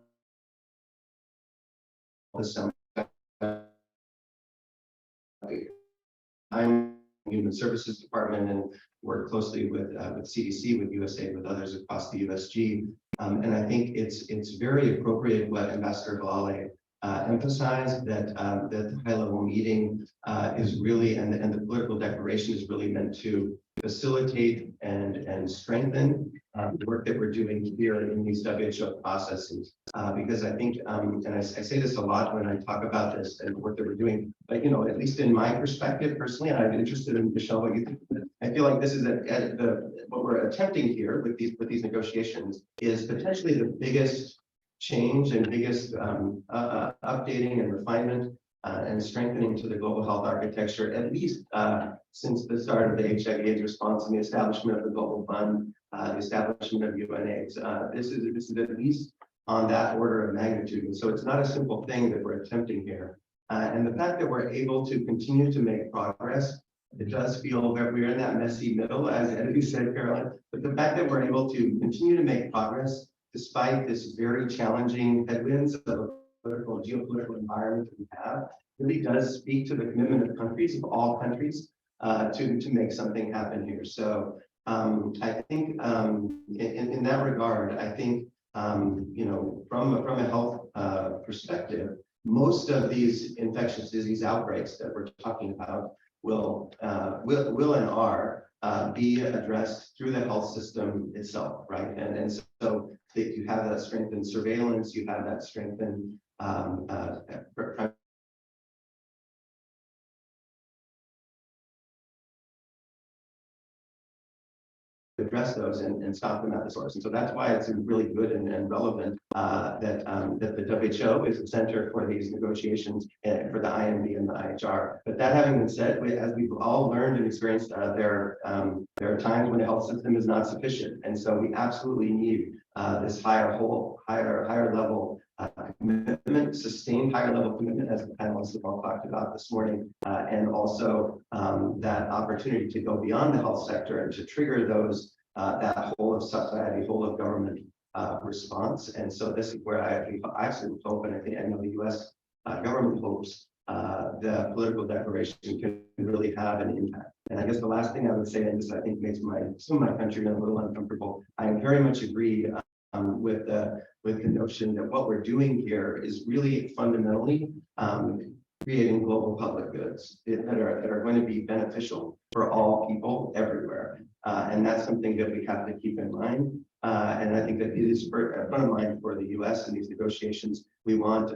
I'm Human Services Department and work closely with CDC, with USAID, with others across the USG. And I think it's very appropriate what Ambassador Halale emphasized, that the high-level meeting is really, and the political declaration is really meant to facilitate and strengthen the work that we're doing here in these WHO processes. Because I think, and I say this a lot when I talk about this and the work that we're doing, but you know, at least in my perspective personally, and I'm interested in Michelle, what you think. I feel like this is what we're attempting here with these negotiations is potentially the biggest change and biggest updating and refinement and strengthening to the global health architecture, at least since the start of the HIV/AIDS response and the establishment of the Global Fund, the establishment of UNAIDS. This is at least on that order of magnitude. And so it's not a simple thing that we're attempting here. And the fact that we're able to continue to make progress, it does feel that we're in that messy middle, as you said, Carolyn, but the fact that we're able to continue to make progress despite this very challenging headwinds of the geopolitical environment that we have, really does speak to the commitment of countries, of all countries, to make something happen here. So I think in that regard, I think you know, from a health perspective, most of these infectious disease outbreaks that we're talking about will and are be addressed through the health system itself, right? And so that you have that strengthened surveillance, you have that strengthened address those and stop them at the source. And so that's why it's really good and relevant that the WHO is the center for these negotiations for the INV and the IHR. But that having been said, as we've all learned and experienced, there are times when the health system is not sufficient. And so we absolutely need this higher level commitment, sustained higher level commitment, as the panelists have all talked about this morning, and also that opportunity to go beyond the health sector and to trigger those that whole of society, whole of government response. And so this is where I absolutely hope, and I think I know the U.S. Government hopes the political declaration can really have an impact. And I guess the last thing I would say, and this I think makes some of my countrymen a little uncomfortable, I very much agree with the notion that what we're doing here is really fundamentally creating global public goods that are going to be beneficial for all people everywhere. And that's something that we have to keep in mind. And I think that it is front of mind for the U.S. in these negotiations. We want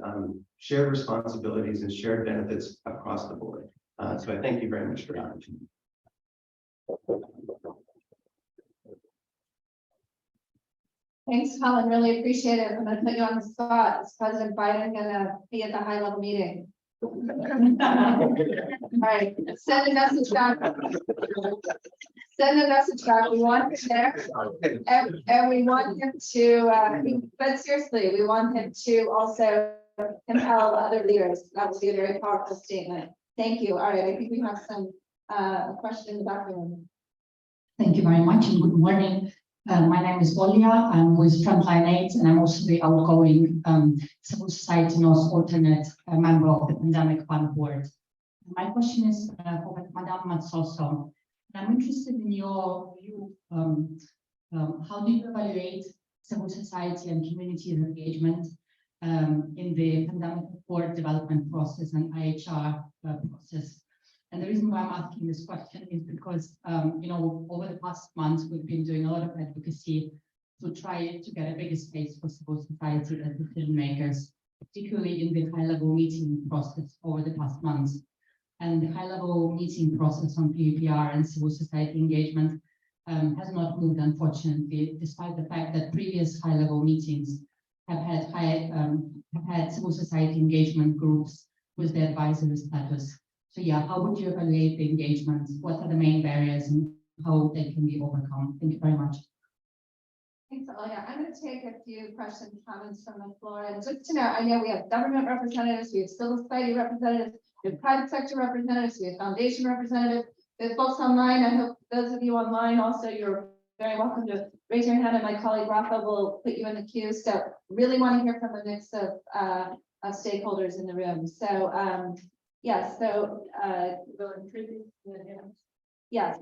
shared responsibilities and shared benefits across the board. So I thank you very much for the opportunity. Thanks, Colin. Really appreciate it. I'm going to put you on the spot. Is President Biden going to be at the high level meeting? All right, send a message back. Send a message back. We want him there, and we want him to. But seriously, we want him to also compel other leaders. That would be a very powerful statement. Thank you. All right, I think we have some question in the back room. Thank you very much and good morning. My name is Olia. I'm with Frontline AIDS, and I'm also the outgoing civil society nurse alternate member of the Pandemic Fund Board. My question is for Madame Matsoso. I'm interested in your view. How do you evaluate civil society and community engagement in the pandemic report development process and IHR process? And the reason why I'm asking this question is because, you know, over the past months, we've been doing a lot of advocacy to try to get a bigger space for civil society and decision makers, particularly in the high-level meeting process over the past months. and the high-level meeting process on PPR and civil society engagement has not moved, unfortunately, despite the fact that previous high-level meetings have had civil society engagement groups with their advisory status. So yeah, how would you evaluate the engagement? What are the main barriers and how they can be overcome? Thank you very much. Thanks, Olga. I'm going to take a few questions, comments from the floor. And just to know, I know we have government representatives, we have civil society representatives, we have private sector representatives, we have foundation representatives, we have folks online. I hope those of you online also, you're very welcome to raise your hand, and my colleague Rafa will put you in the queue. So really want to hear from a mix of stakeholders in the room. So yes, so we'll introduce. Yes.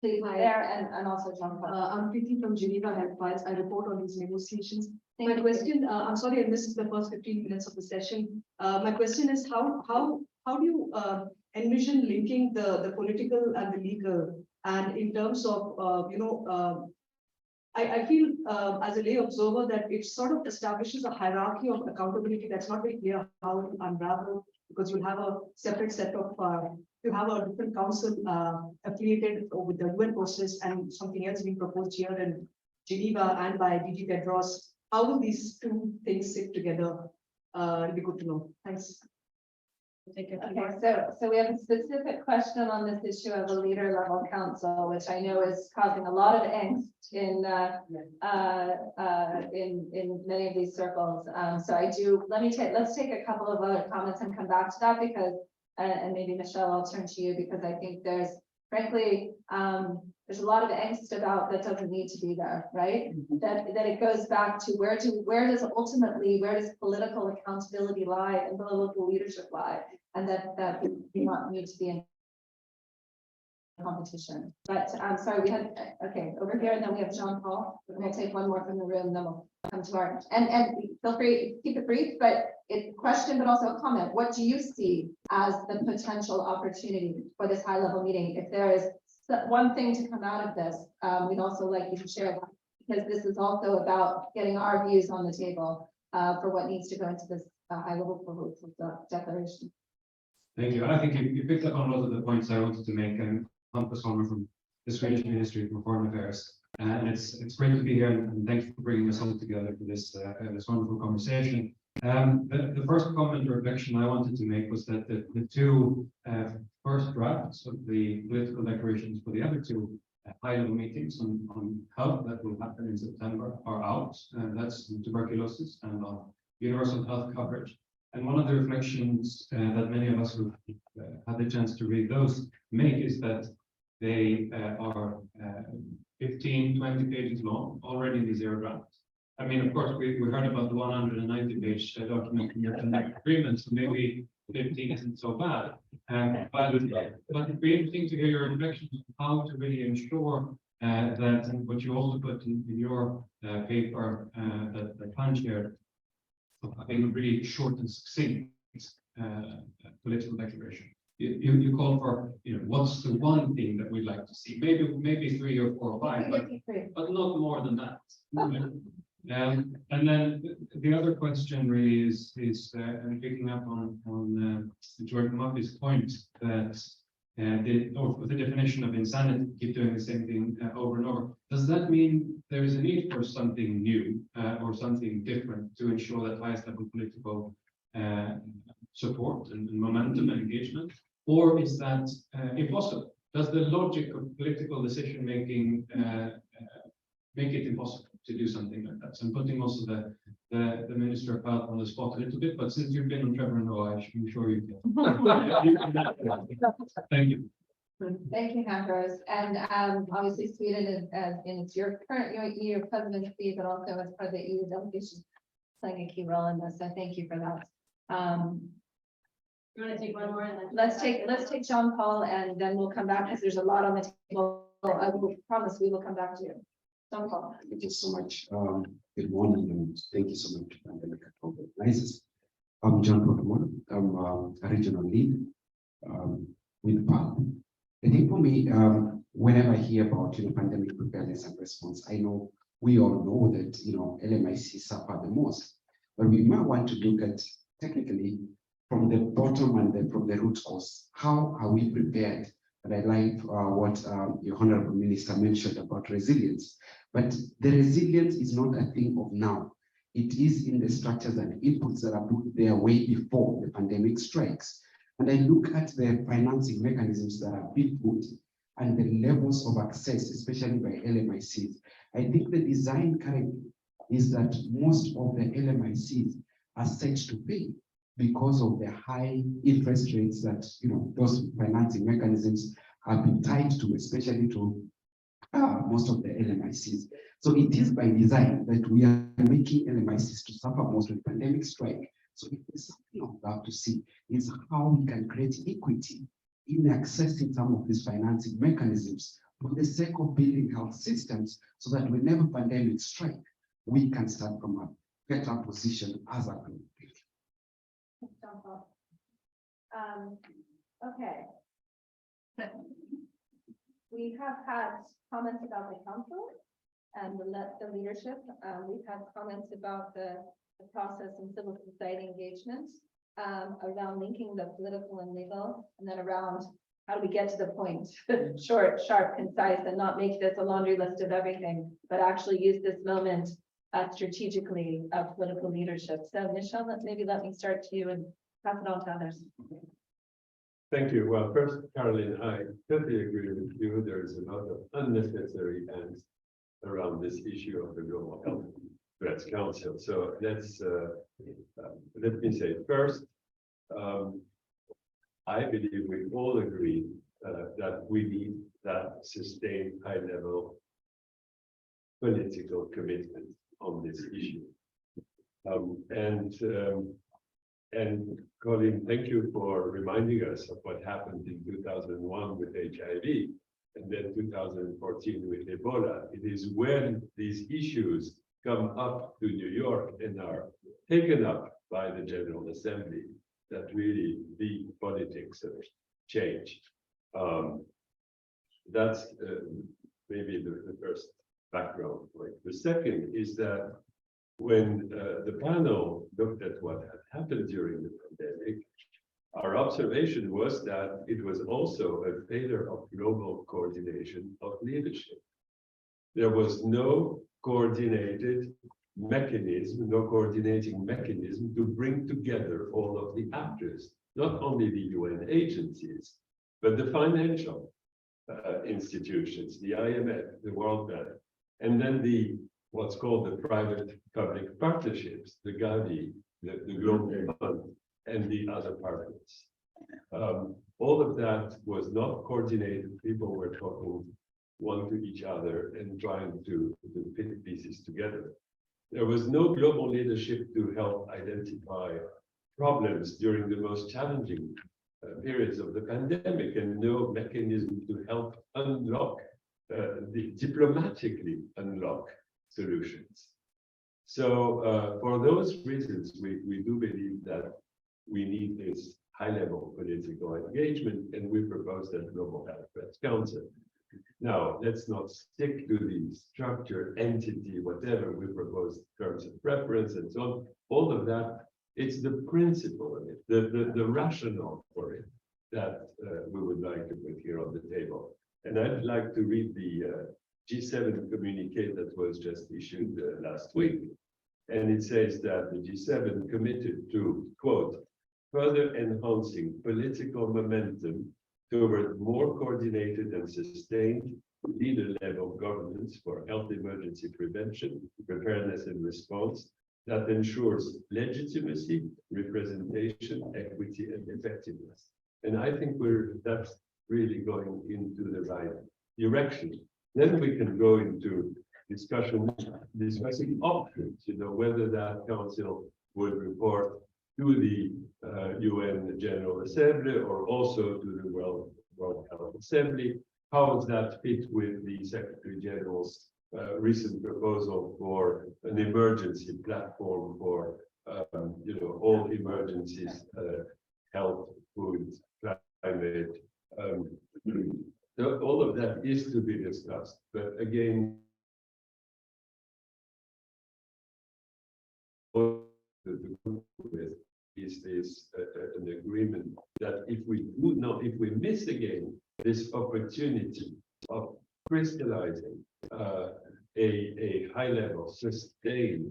Please, Hi. there and also John Paul. I'm Preeti from Geneva Health Files. I report on these negotiations. Thank My you. question, I'm sorry, I missed the first 15 minutes of the session. My question is how do you envision linking the political and the legal, and in terms of I feel as a lay observer that it sort of establishes a hierarchy of accountability that's not very clear how to unravel, because you'll have a separate set of you have a different council affiliated with the UN process and something else being proposed here in Geneva and by DG Tedros. How will these two things sit together? It'd be good to know. Thanks. Okay, so we have a specific question on this issue of a leader level council, which I know is causing a lot of angst in many of these circles. So let's take a couple of other comments and come back to that, because and maybe Michelle, I'll turn to you, because I think there's frankly there's a lot of angst about that doesn't need to be there, right? That it goes back to where does political accountability lie and political leadership lie, and that we not need to be in competition. But I'm sorry, we had over here, and then we have John Paul. We'll take one more from the room, then we'll come to our and feel free, keep it brief, but it's question, but also a comment. What do you see as the potential opportunity for this high level meeting? If there is one thing to come out of this, we'd also like you to share that, because this is also about getting our views on the table for what needs to go into this high level proposal declaration. Thank you. I think you picked up on a lot of the points I wanted to make, and Hampus Holmer from the Swedish Ministry for Foreign Affairs. And it's great to be here, and thank you for bringing us all together for this wonderful conversation. The first comment or reflection I wanted to make was that the two first drafts of the political declarations for the other two high-level meetings on health that will happen in September are out. That's on tuberculosis and on universal health coverage. And one of the reflections that many of us who had the chance to read those make is that they are 15, 20 pages long already in the zero draft. I mean, of course, we heard about the 190-page document in the Pandemic Agreement, so maybe 15 isn't so bad. But it'd be interesting to hear your reflections on how to really ensure that, and what you also put in your paper that Pan shared, having a really short and succinct political declaration. You call for, what's the one thing that we'd like to see? Maybe 3 or 4 or 5, but not more than that. And then the other question really is picking up on George Murphy's point that the definition of insanity, keep doing the same thing over and over. Does that mean there is a need for something new or something different to ensure that highest level political support and momentum and engagement? Or is that impossible? Does the logic of political decision making make it impossible to do something like that? So I'm putting also the Minister of Health on the spot a little bit, but since you've been on Trevor Noah, I'm sure you can. Thank you. Thank you, Ambrose. And obviously Sweden is in its current EU presidency, but also as part of the EU delegation, playing a key role in this. So thank you for that. You want to take one more? And then Let's take John Paul, and then we'll come back because there's a lot on the table. I will promise we will come back to you. John Paul. Thank you so much. Good morning, and thank you so much for Pandemic for organizers. I'm John Paul. I'm a regional lead with PAN. I think for me, whenever I hear about pandemic preparedness and response, I know we all know that LMIC suffer the most, but we might want to look at technically from the bottom and then from the root cause. How are we prepared? And I like what your Honorable Minister mentioned about resilience. But the resilience is not a thing of now. It is in the structures and inputs that are put there way before the pandemic strikes. And I look at the financing mechanisms that are being put and the levels of access, especially by LMICs. I think the design currently is that most of the LMICs are set to pay because of the high interest rates that those financing mechanisms have been tied to, especially to most of the LMICs. So it is by design that we are making LMICs to suffer most of the pandemic strike. So if there's something I would love to see is how we can create equity in accessing some of these financing mechanisms for the sake of building health systems so that whenever pandemics strike, we can start from a better position as a group. Okay. We have had comments about the council and the leadership. We've had comments about the process and civil society engagement around linking the political and legal, and then around how do we get to the point, short, sharp, concise, and not make this a laundry list of everything, but actually use this moment strategically of political leadership. So Michelle, let me start to you and pass it on to others. Thank you. Well, first, Caroline, I totally agree with you. There's a lot of unnecessary angst around this issue of the Global Health Threats Council. So let's let me say first, I believe we all agree that we need that sustained high-level political commitment on this issue. And Colin, thank you for reminding us of what happened in 2001 with HIV and then 2014 with Ebola. It is when these issues come up to New York and are taken up by the General Assembly that really the politics have changed. That's maybe the first background point. The second is that when the panel looked at what had happened during the pandemic, our observation was that it was also a failure of global coordination of leadership. There was no coordinated mechanism, no coordinating mechanism to bring together all of the actors, not only the UN agencies, but the financial institutions, the IMF, the World Bank, and then what's called the private-public partnerships, the Gavi, the Global Fund, and the other partners. All of that was not coordinated. People were talking one to each other and trying to fit pieces together. There was no global leadership to help identify problems during the most challenging periods of the pandemic, and no mechanism to help unlock, diplomatically unlock solutions. So for those reasons, we do believe that we need this high-level political engagement, and we propose that Global Health Threats Council. Now, let's not stick to the structure, entity, whatever. We propose terms of reference and so on. All of that, it's the principle of it, the rationale for it that we would like to put here on the table. And I'd like to read the G7 communique that was just issued last week. And it says that the G7 committed to, quote, further enhancing political momentum toward more coordinated and sustained leader-level governance for health emergency prevention, preparedness and response that ensures legitimacy, representation, equity, and effectiveness. And I think that's really going into the right direction. Then we can go into discussing options, whether that council would report to the UN General Assembly or also to the World Health Assembly. How does that fit with the Secretary General's recent proposal for an emergency platform for all emergencies, health, food, climate. All of that is to be discussed, but again, with is an agreement that if we miss again this opportunity of crystallizing a high level sustained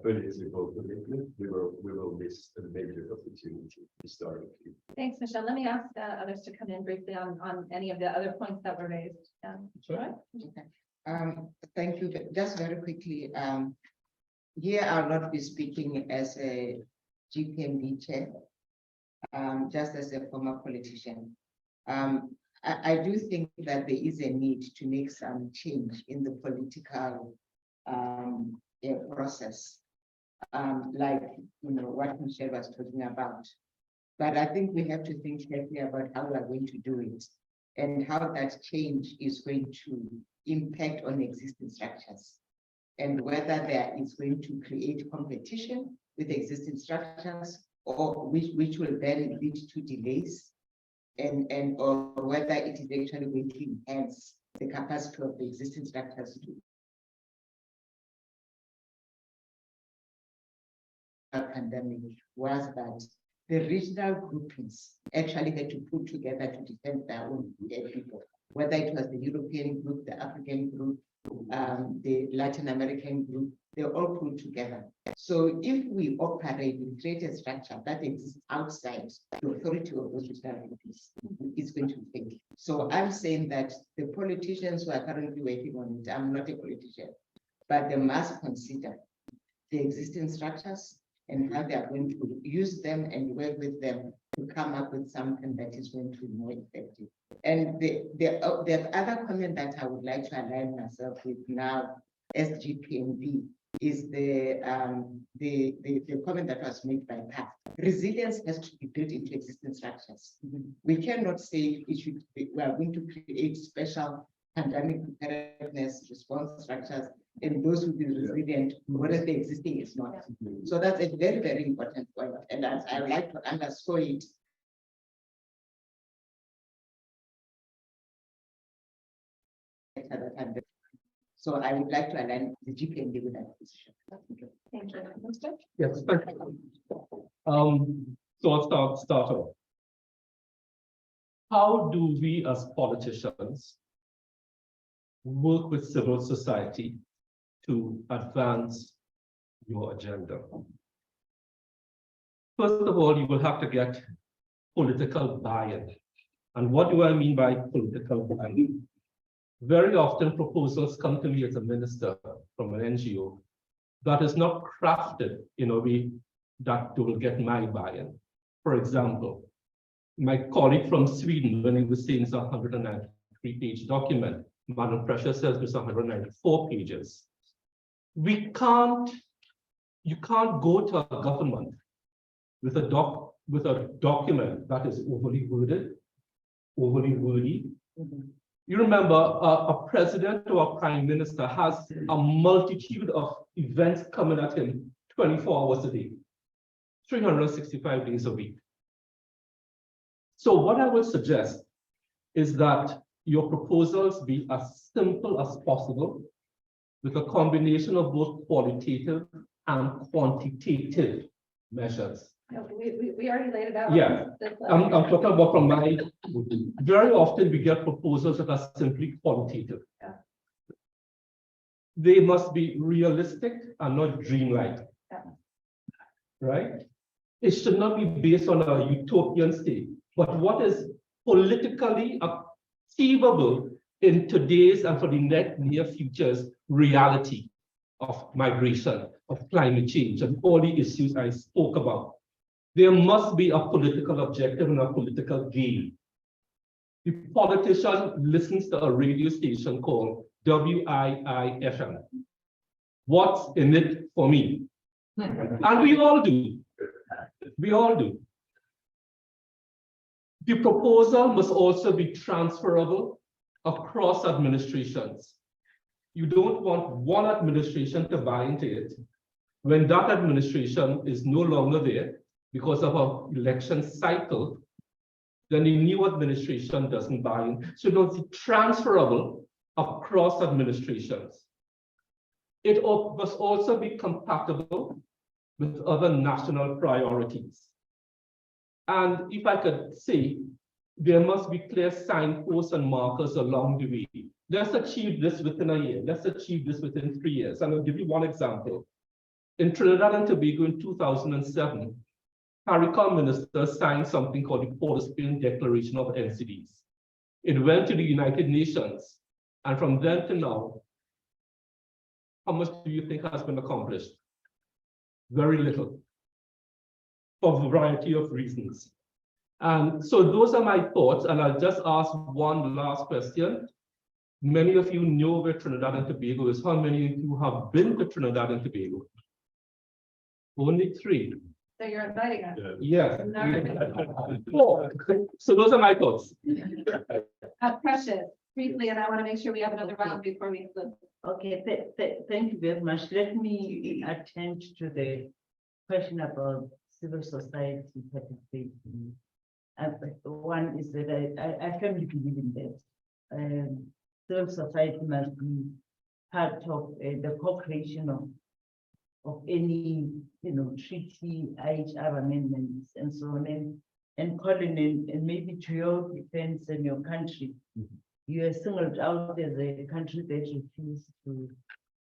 political commitment, we will miss a major opportunity historically. Thanks, Michelle. Let me ask others to come in briefly on any of the other points that were raised. Sure. Thank you. Just very quickly, here I'll not be speaking as a GPMB chair, just as a former politician. I do think that there is a need to make some change in the political process, like what Michelle was talking about. But I think we have to think carefully about how we are going to do it and how that change is going to impact on existing structures, and whether there is going to create competition with existing structures, or which will then lead to delays, or whether it is actually going to enhance the capacity of the existing structures to pandemic, was that the regional groupings actually had to put together to defend their own people, whether it was the European group, the African group, the Latin American group, they all put together. So if we operate and create a structure that exists outside the authority of those regional groupings, it's going to fail. So I'm saying that the politicians who are currently working on it, I'm not a politician, but they must consider the existing structures and how they are going to use them and work with them to come up with something that is going to be more effective. And the other comment that I would like to align myself with now as GPMB is the comment that was made by Pat. Resilience has to be built into existing structures. We cannot say we are going to create special pandemic preparedness response structures, and those who be resilient, whereas the existing is not. So that's a very, very important point. And I would like to underscore it. So I would like to align the GPMB with that position. Thank you. Minister? Yes, thank you. So I'll start off. How do we as politicians work with civil society to advance your agenda? First of all, you will have to get political buy-in. And what do I mean by political buy-in? Very often proposals come to me as a minister from an NGO that is not crafted in a way that will get my buy-in. For example, my colleague from Sweden, when he was saying it's a 193-page document, Madam Pressure says it's 194 pages. You can't go to a government with a document that is overly worded, overly wordy. You remember a president or a prime minister has a multitude of events coming at him 24 hours a day, 365 days a week. So what I would suggest is that your proposals be as simple as possible with a combination of both qualitative and quantitative measures. No, we already laid it out. Yeah, I'm talking about from my, very often we get proposals that are simply qualitative. Yeah. They must be realistic and not dreamlike. Yeah. Right? It should not be based on a utopian state, but what is politically achievable in today's and for the near future's reality of migration, of climate change, and all the issues I spoke about. There must be a political objective and a political gain. The politician listens to a radio station called WIIFM. What's in it for me? And we all do. We all do. The proposal must also be transferable across administrations. You don't want one administration to buy into it when that administration is no longer there because of an election cycle, then the new administration doesn't buy in. So it's transferable across administrations. It must also be compatible with other national priorities. And if I could say, there must be clear signposts and markers along the way. Let's achieve this within a year. Let's achieve this within 3 years. And I'll give you one example. In Trinidad and Tobago in 2007, CARICOM ministers signed something called the Port of Spain Declaration of NCDs. It went to the United Nations. And from then to now, how much do you think has been accomplished? Very little, for a variety of reasons. And so those are my thoughts, and I'll just ask one last question. Many of you know where Trinidad and Tobago is. How many of you have been to Trinidad and Tobago? Only 3. So you're inviting us. Yes. No. 4. So those are my thoughts. Precious, briefly, and I want to make sure we have another round before we close. Okay, thank you very much. Let me attend to the question about civil society participation. One is that I firmly believe in that. Civil society must be part of the co-creation of any, treaty, IHR amendments and so on, and calling in, and maybe to your defense and your country, you are singled out as a country that refused to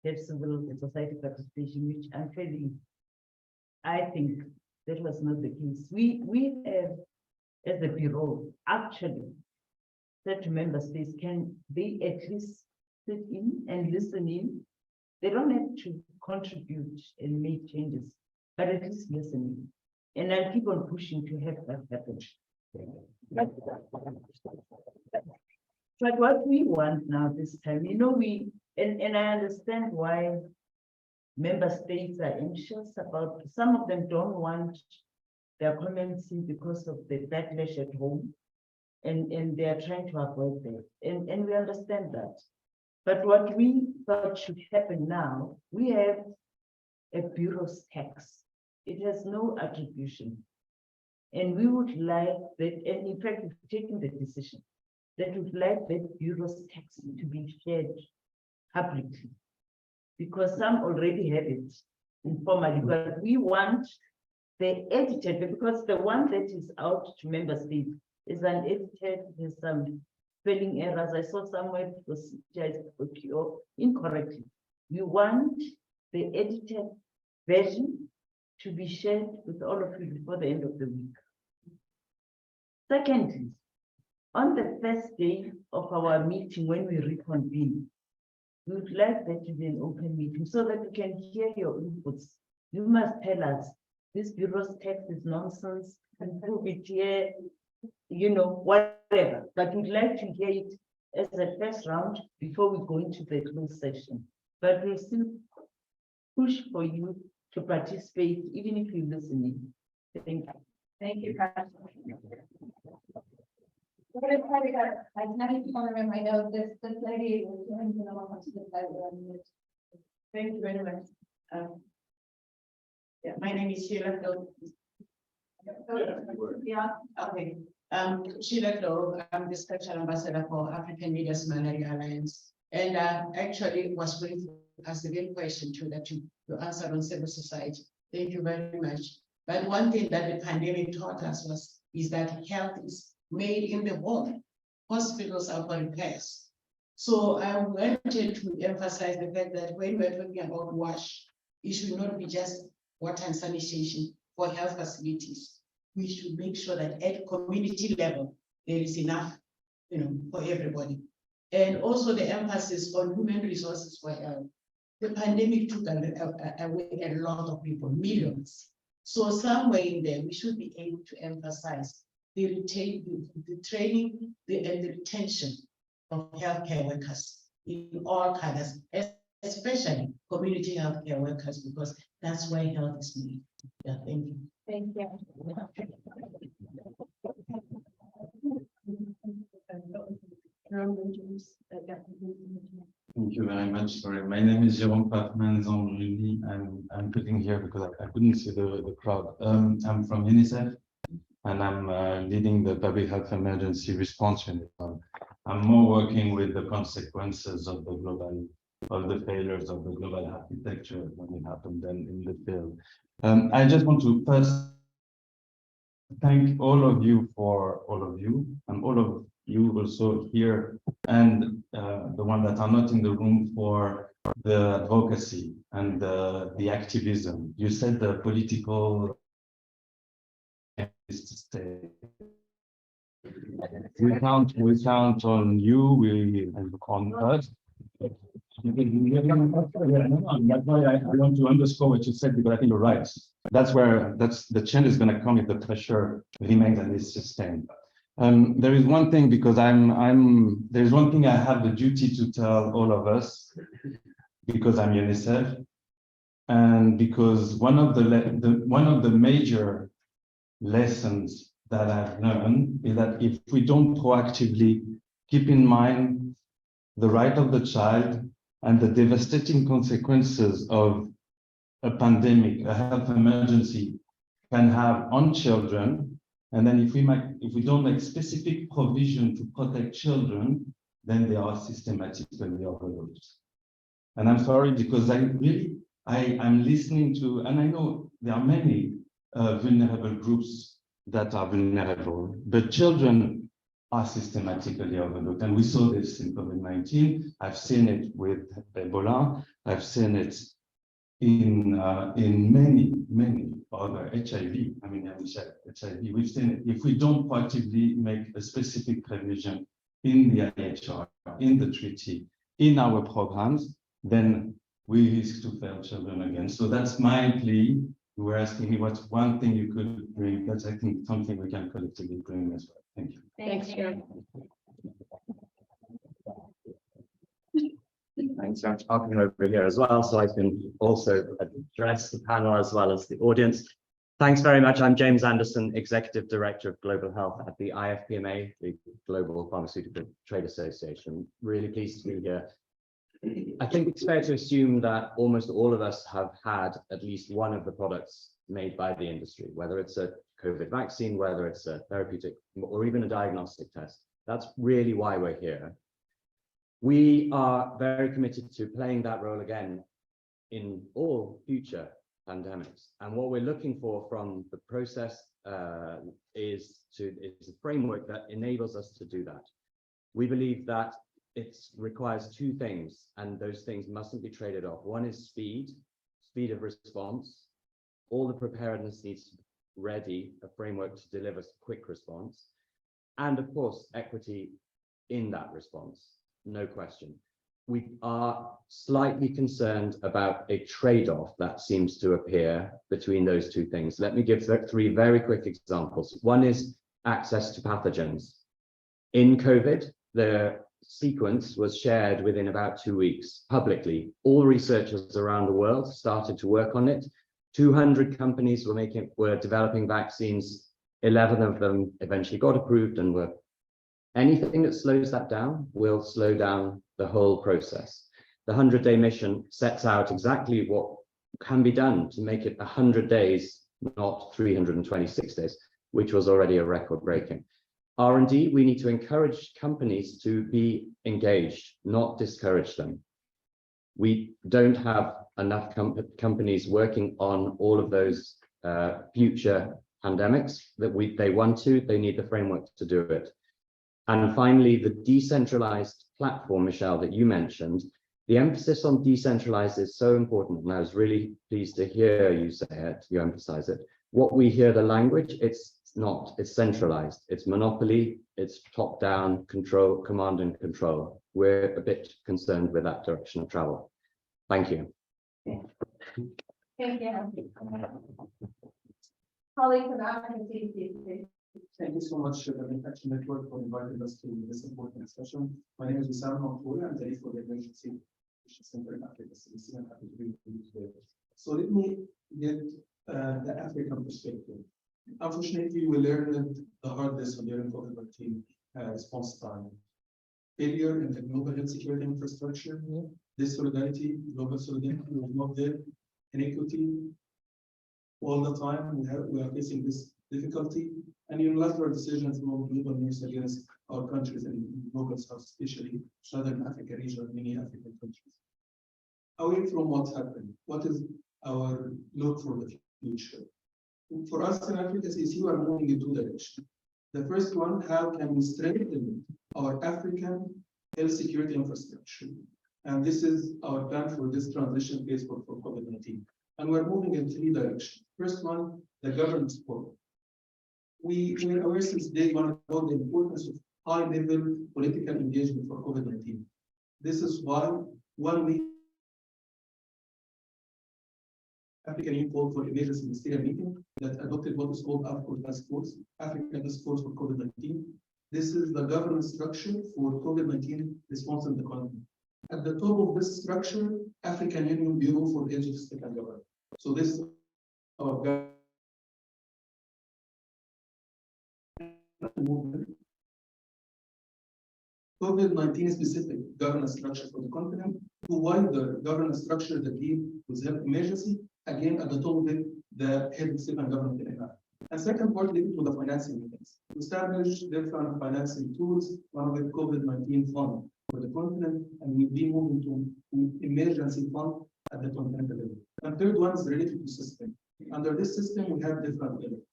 have civil society participation, which unfairly, I think that was not the case. We have, as the Bureau, actually said to member states, can they at least sit in and listen in? They don't have to contribute and make changes, but at least listen in. And I'll keep on pushing to have that happen. But what we want now this time, and I understand why member states are anxious about, some of them don't want their comments in because of the backlash at home, and they are trying to avoid that, and we understand that. But what we thought should happen now, we have a bureau's tax. It has no attribution. And we would like that, and in fact, we've taken the decision that we'd like that bureau's tax to be shared publicly, because some already have it informally, but we want the edited, because the one that is out to member states is unedited, there's some spelling errors. I saw somewhere it was incorrectly. We want the edited version to be shared with all of you before the end of the week. Secondly, on the first day of our meeting, when we reconvene, we would like that to be an open meeting so that we can hear your inputs. You must tell us, this bureau's text is nonsense, and prove it here, whatever. But we'd like to hear it as a first round before we go into the closed session. But we'll still push for you to participate, even if you listen in. Thank you. Thank you, Precious. We're gonna try to get as many people in the room. I know this lady was doing the normal to the side. Thank you very much. Yeah, my name is Sheila Doe. Yeah. Okay. Sheila Doe, I'm the Special Ambassador for African Media's Malaria Alliance. And actually was going to ask the same question too that you answered on civil society. Thank you very much. But one thing that the pandemic taught us is that health is made in the home. Hospitals are for repairs. So I wanted to emphasize the fact that when we're talking about WASH, it should not be just water and sanitation for health facilities. We should make sure that at community level, there is enough, for everybody. And also the emphasis on human resources for health. The pandemic took away a lot of people, millions. So somewhere in there, we should be able to emphasize the training, and the retention of healthcare workers in all colors, especially community healthcare workers, because that's where health is needed. Yeah, thank you. Thank you. Thank you very much. Sorry, my name is Jérôme Pafman-Zambrini, and I'm putting here because I couldn't see the crowd. I'm from UNICEF, and I'm leading the public health emergency response unit. I'm more working with the consequences of the failures of the global architecture when it happened than in the field. I just want to first thank all of you for all of you and all of you also here and the one that are not in the room for the advocacy and the activism. You said the political is to stay. We count on you, and on us. That's why I want to underscore what you said, because I think you're right. That's the change is going to come if the pressure remains and is sustained. There is one thing, because there's one thing I have the duty to tell all of us, because I'm UNICEF, and because one of the major lessons that I've learned is that if we don't proactively keep in mind the right of the child and the devastating consequences of a pandemic, a health emergency can have on children, and then if we don't make specific provision to protect children, then they are systematically overlooked. And I'm sorry, because I'm listening to, and I know there are many vulnerable groups that are vulnerable, but children are systematically overlooked. And we saw this in COVID-19. I've seen it with Ebola. I've seen it in many other HIV. I mean, HIV, we've seen it. If we don't proactively make a specific provision in the IHR, in the treaty, in our programs, then we risk to fail children again. So that's my plea. You were asking me what's one thing you could bring. That's, I think, something we can collectively bring as well. Thank you. Thanks, Sharon. Thanks, I'll come over here as well, so I can also address the panel as well as the audience. Thanks very much. I'm James Anderson, Executive Director of Global Health at the IFPMA, the Global Pharmaceutical Trade Association. Really pleased to be here. I think it's fair to assume that almost all of us have had at least one of the products made by the industry, whether it's a COVID vaccine, whether it's a therapeutic, or even a diagnostic test. That's really why we're here. We are very committed to playing that role again in all future pandemics. And what we're looking for from the process is a framework that enables us to do that. We believe that it requires two things, and those things mustn't be traded off. One is speed of response. All the preparedness needs to be ready, a framework to deliver quick response. And of course, equity in that response, no question. We are slightly concerned about a trade-off that seems to appear between those two things. Let me give three very quick examples. One is access to pathogens. In COVID, the sequence was shared within about 2 weeks publicly. All researchers around the world started to work on it. 200 companies were developing vaccines. 11 of them eventually got approved and were. Anything that slows that down will slow down the whole process. The 100-day mission sets out exactly what can be done to make it 100 days, not 326 days, which was already a record-breaking. R&D, we need to encourage companies to be engaged, not discourage them. We don't have enough companies working on all of those future pandemics that they want to. They need the framework to do it. And finally, the decentralized platform, Michelle, that you mentioned, the emphasis on decentralized is so important. And I was really pleased to hear you say it, you emphasize it. What we hear the language, it's not, it's centralized. It's monopoly, it's top-down control, command and control. We're a bit concerned with that direction of travel. Thank you. Thank you. Colleagues and advocacy, please. Thank you so much, the Infection Network, for inviting us to this important discussion. My name is Wissam Mantoura. I'm the lead for the Emergency Center in Africa. I'm happy to be with you today. So let me get the African perspective. Unfortunately, we learned the hard lesson during COVID-19 response time. Failure in the global health security infrastructure, solidarity, global solidarity was not there, inequity. All the time, we are facing this difficulty, and unilateral decisions from global north against our countries and global south, especially Southern Africa region, many African countries. Away from what happened, what is our look for the future? For us in Africa CC, we are moving in two directions. The first one, how can we strengthen our African health security infrastructure? And this is our plan for this transition phase for COVID-19. And we're moving in three directions. First one, the governance support. We're aware since day one about the importance of high-level political engagement for COVID-19. This is why 1 week African Union called for emergency ministerial meeting that adopted what is called African Task Force, African Task Force for COVID-19. This is the governance structure for COVID-19 response in the continent. At the top of this structure, African Union Bureau for Agency State and Government. So this is our COVID-19 specific governance structure for the continent, to wider governance structure that deal with health emergency, again at the top of it, the head of state and government in Iraq. And second part linked to the financing mechanism. We established different financing tools, one of it COVID-19 fund for the continent, and we'll be moving to emergency fund at the continental level. And third one is related to system. Under this system, we have different elements.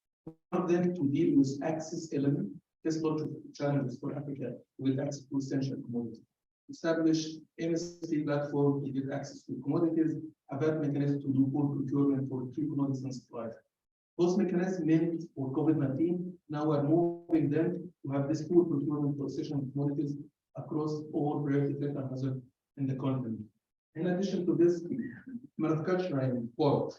One of them to deal with access element. There's a lot of challenges for Africa with access to essential commodities. Establish MSP platform to get access to commodities, a better mechanism to do pool procurement for key commodities and supplies. Those mechanisms meant for COVID-19, now we're moving them to have this pool procurement for essential commodities across all priority threat and hazard in the continent. In addition to this, manufacturing port,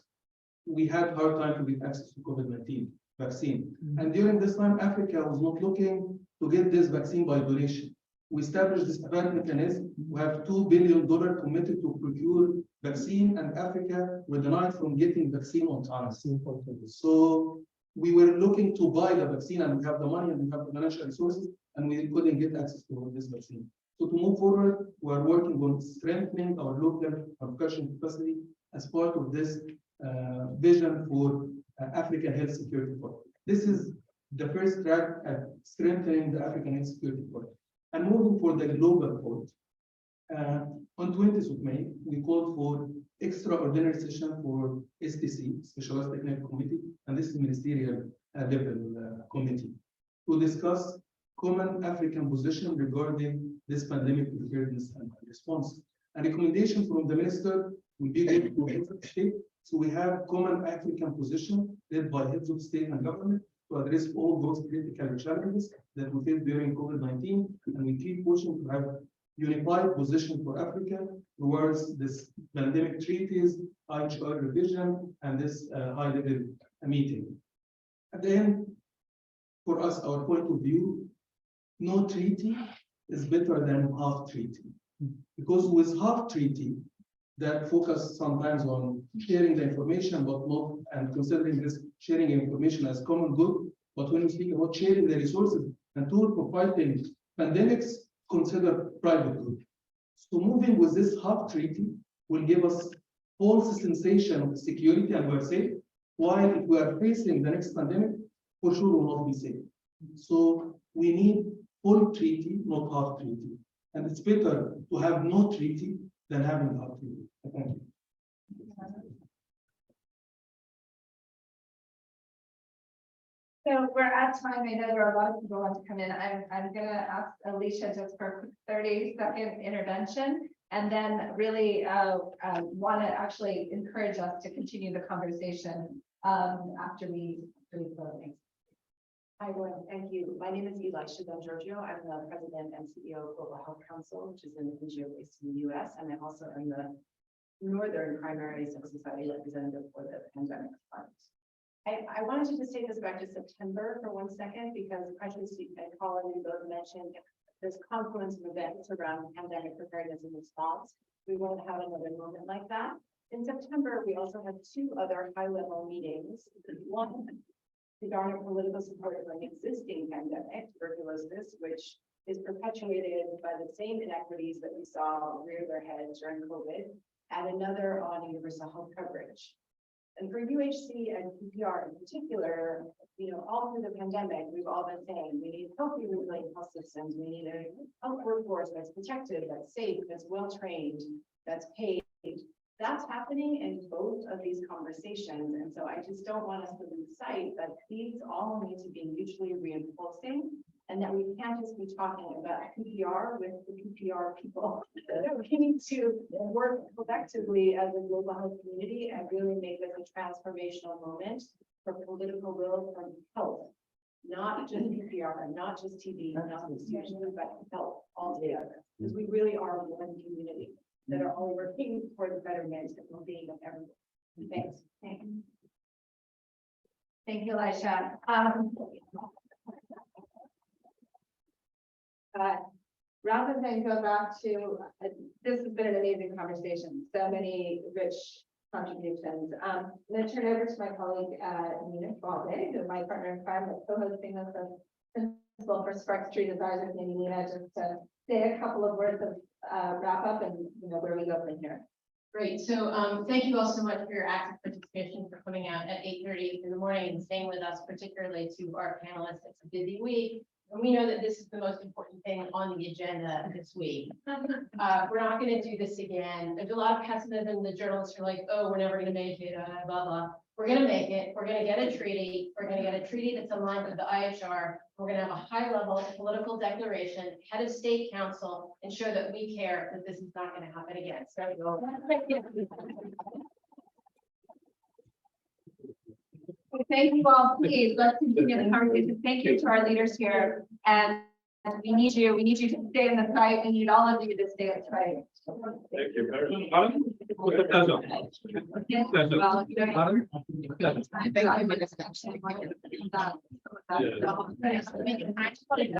we had hard time to get access to COVID-19 vaccine. And during this time, Africa was not looking to get this vaccine by donation. We established this event mechanism. We have $2 billion committed to procure vaccine, and Africa were denied from getting vaccine on time. So we were looking to buy the vaccine, and we have the money and we have the financial resources, and we couldn't get access to this vaccine. So to move forward, we are working on strengthening our local manufacturing capacity as part of this vision for African health security policy. This is the first track at strengthening the African health security policy. And moving for the global port, on 20th of May, we called for extraordinary session for STC, Specialized Technical Committee, and this is ministerial level committee, to discuss common African position regarding this pandemic preparedness and response. A recommendation from the minister will be given to heads of state. So we have common African position led by heads of state and government to address all those critical challenges that we face during COVID-19, and we keep pushing to have unified position for Africa towards this pandemic treaties, IHR revision, and this high-level meeting. At the end, for us, our point of view, no treaty is better than half treaty, because with half treaty, that focus sometimes on sharing the information, but not and considering this sharing information as common good. But when we speak about sharing the resources and tools for fighting pandemics, consider private good. So moving with this half treaty will give us false sensation of security and we're safe, while if we are facing the next pandemic, for sure will not be safe. So we need full treaty, not half treaty. And it's better to have no treaty than having half treaty. Thank you. So we're at time. I know there are a lot of people who want to come in. I'm going to ask Alicia just for a quick 30-second intervention, and then really want to actually encourage us to continue the conversation after we close. Hi, everyone. Thank you. My name is Elisha Del Giorgio. I'm the president and CEO of Global Health Council, which is an NGO based in the US, and I also am the Northern Primary Civil Society representative for the Pandemic Fund. I wanted to just take us back to September for 1 second, because Precious and Colin, you both mentioned this confluence of events around pandemic preparedness and response. We won't have another moment like that. In September, we also had 2 other high-level meetings. One, to garner political support of an existing pandemic, tuberculosis, which is perpetuated by the same inequities that we saw rear their head during COVID, and another on universal health coverage. And for UHC and PPR in particular, all through the pandemic, we've all been saying we need healthy, resilient health systems. We need a health workforce that's protected, that's safe, that's well-trained, that's paid, That's happening in both of these conversations. And so I just don't want us to lose sight that these all need to be mutually reinforcing and that we can't just be talking about PPR with the PPR people. We need to work collectively as a global health community and really make this a transformational moment for political will from health, not just PPR, not just TB, not just usually, but health altogether. Because we really are one community that are all working for the betterment and well-being of everyone. Thanks. Thank you. Thank you, Elisha. Rather than go back to, this has been an amazing conversation, so many rich contributions. I'm going to turn over to my colleague, Nina Balde, who my partner in crime, is co-hosting this as principal for Spark Street Advisors. Maybe Nina, just to say a couple of words of wrap up and where we go from here. Great. So thank you all so much for your active participation, for coming out at 8:30 in the morning and staying with us, particularly to our panelists. It's a busy week. And we know that this is the most important thing on the agenda this week. We're not going to do this again. There's a lot of pessimism. The journalists are like, oh, we're never going to make it, blah, blah. We're going to make it. We're going to get a treaty. We're going to get a treaty that's aligned with the IHR. We're going to have a high-level political declaration, head of state council, and show that we care that this is not going to happen again. So, Thank you all. Please, let's continue the conversation. Thank you to our leaders here. And we need you to stay in the fight. We need all of you to stay in the fight. Thank you very much. Well,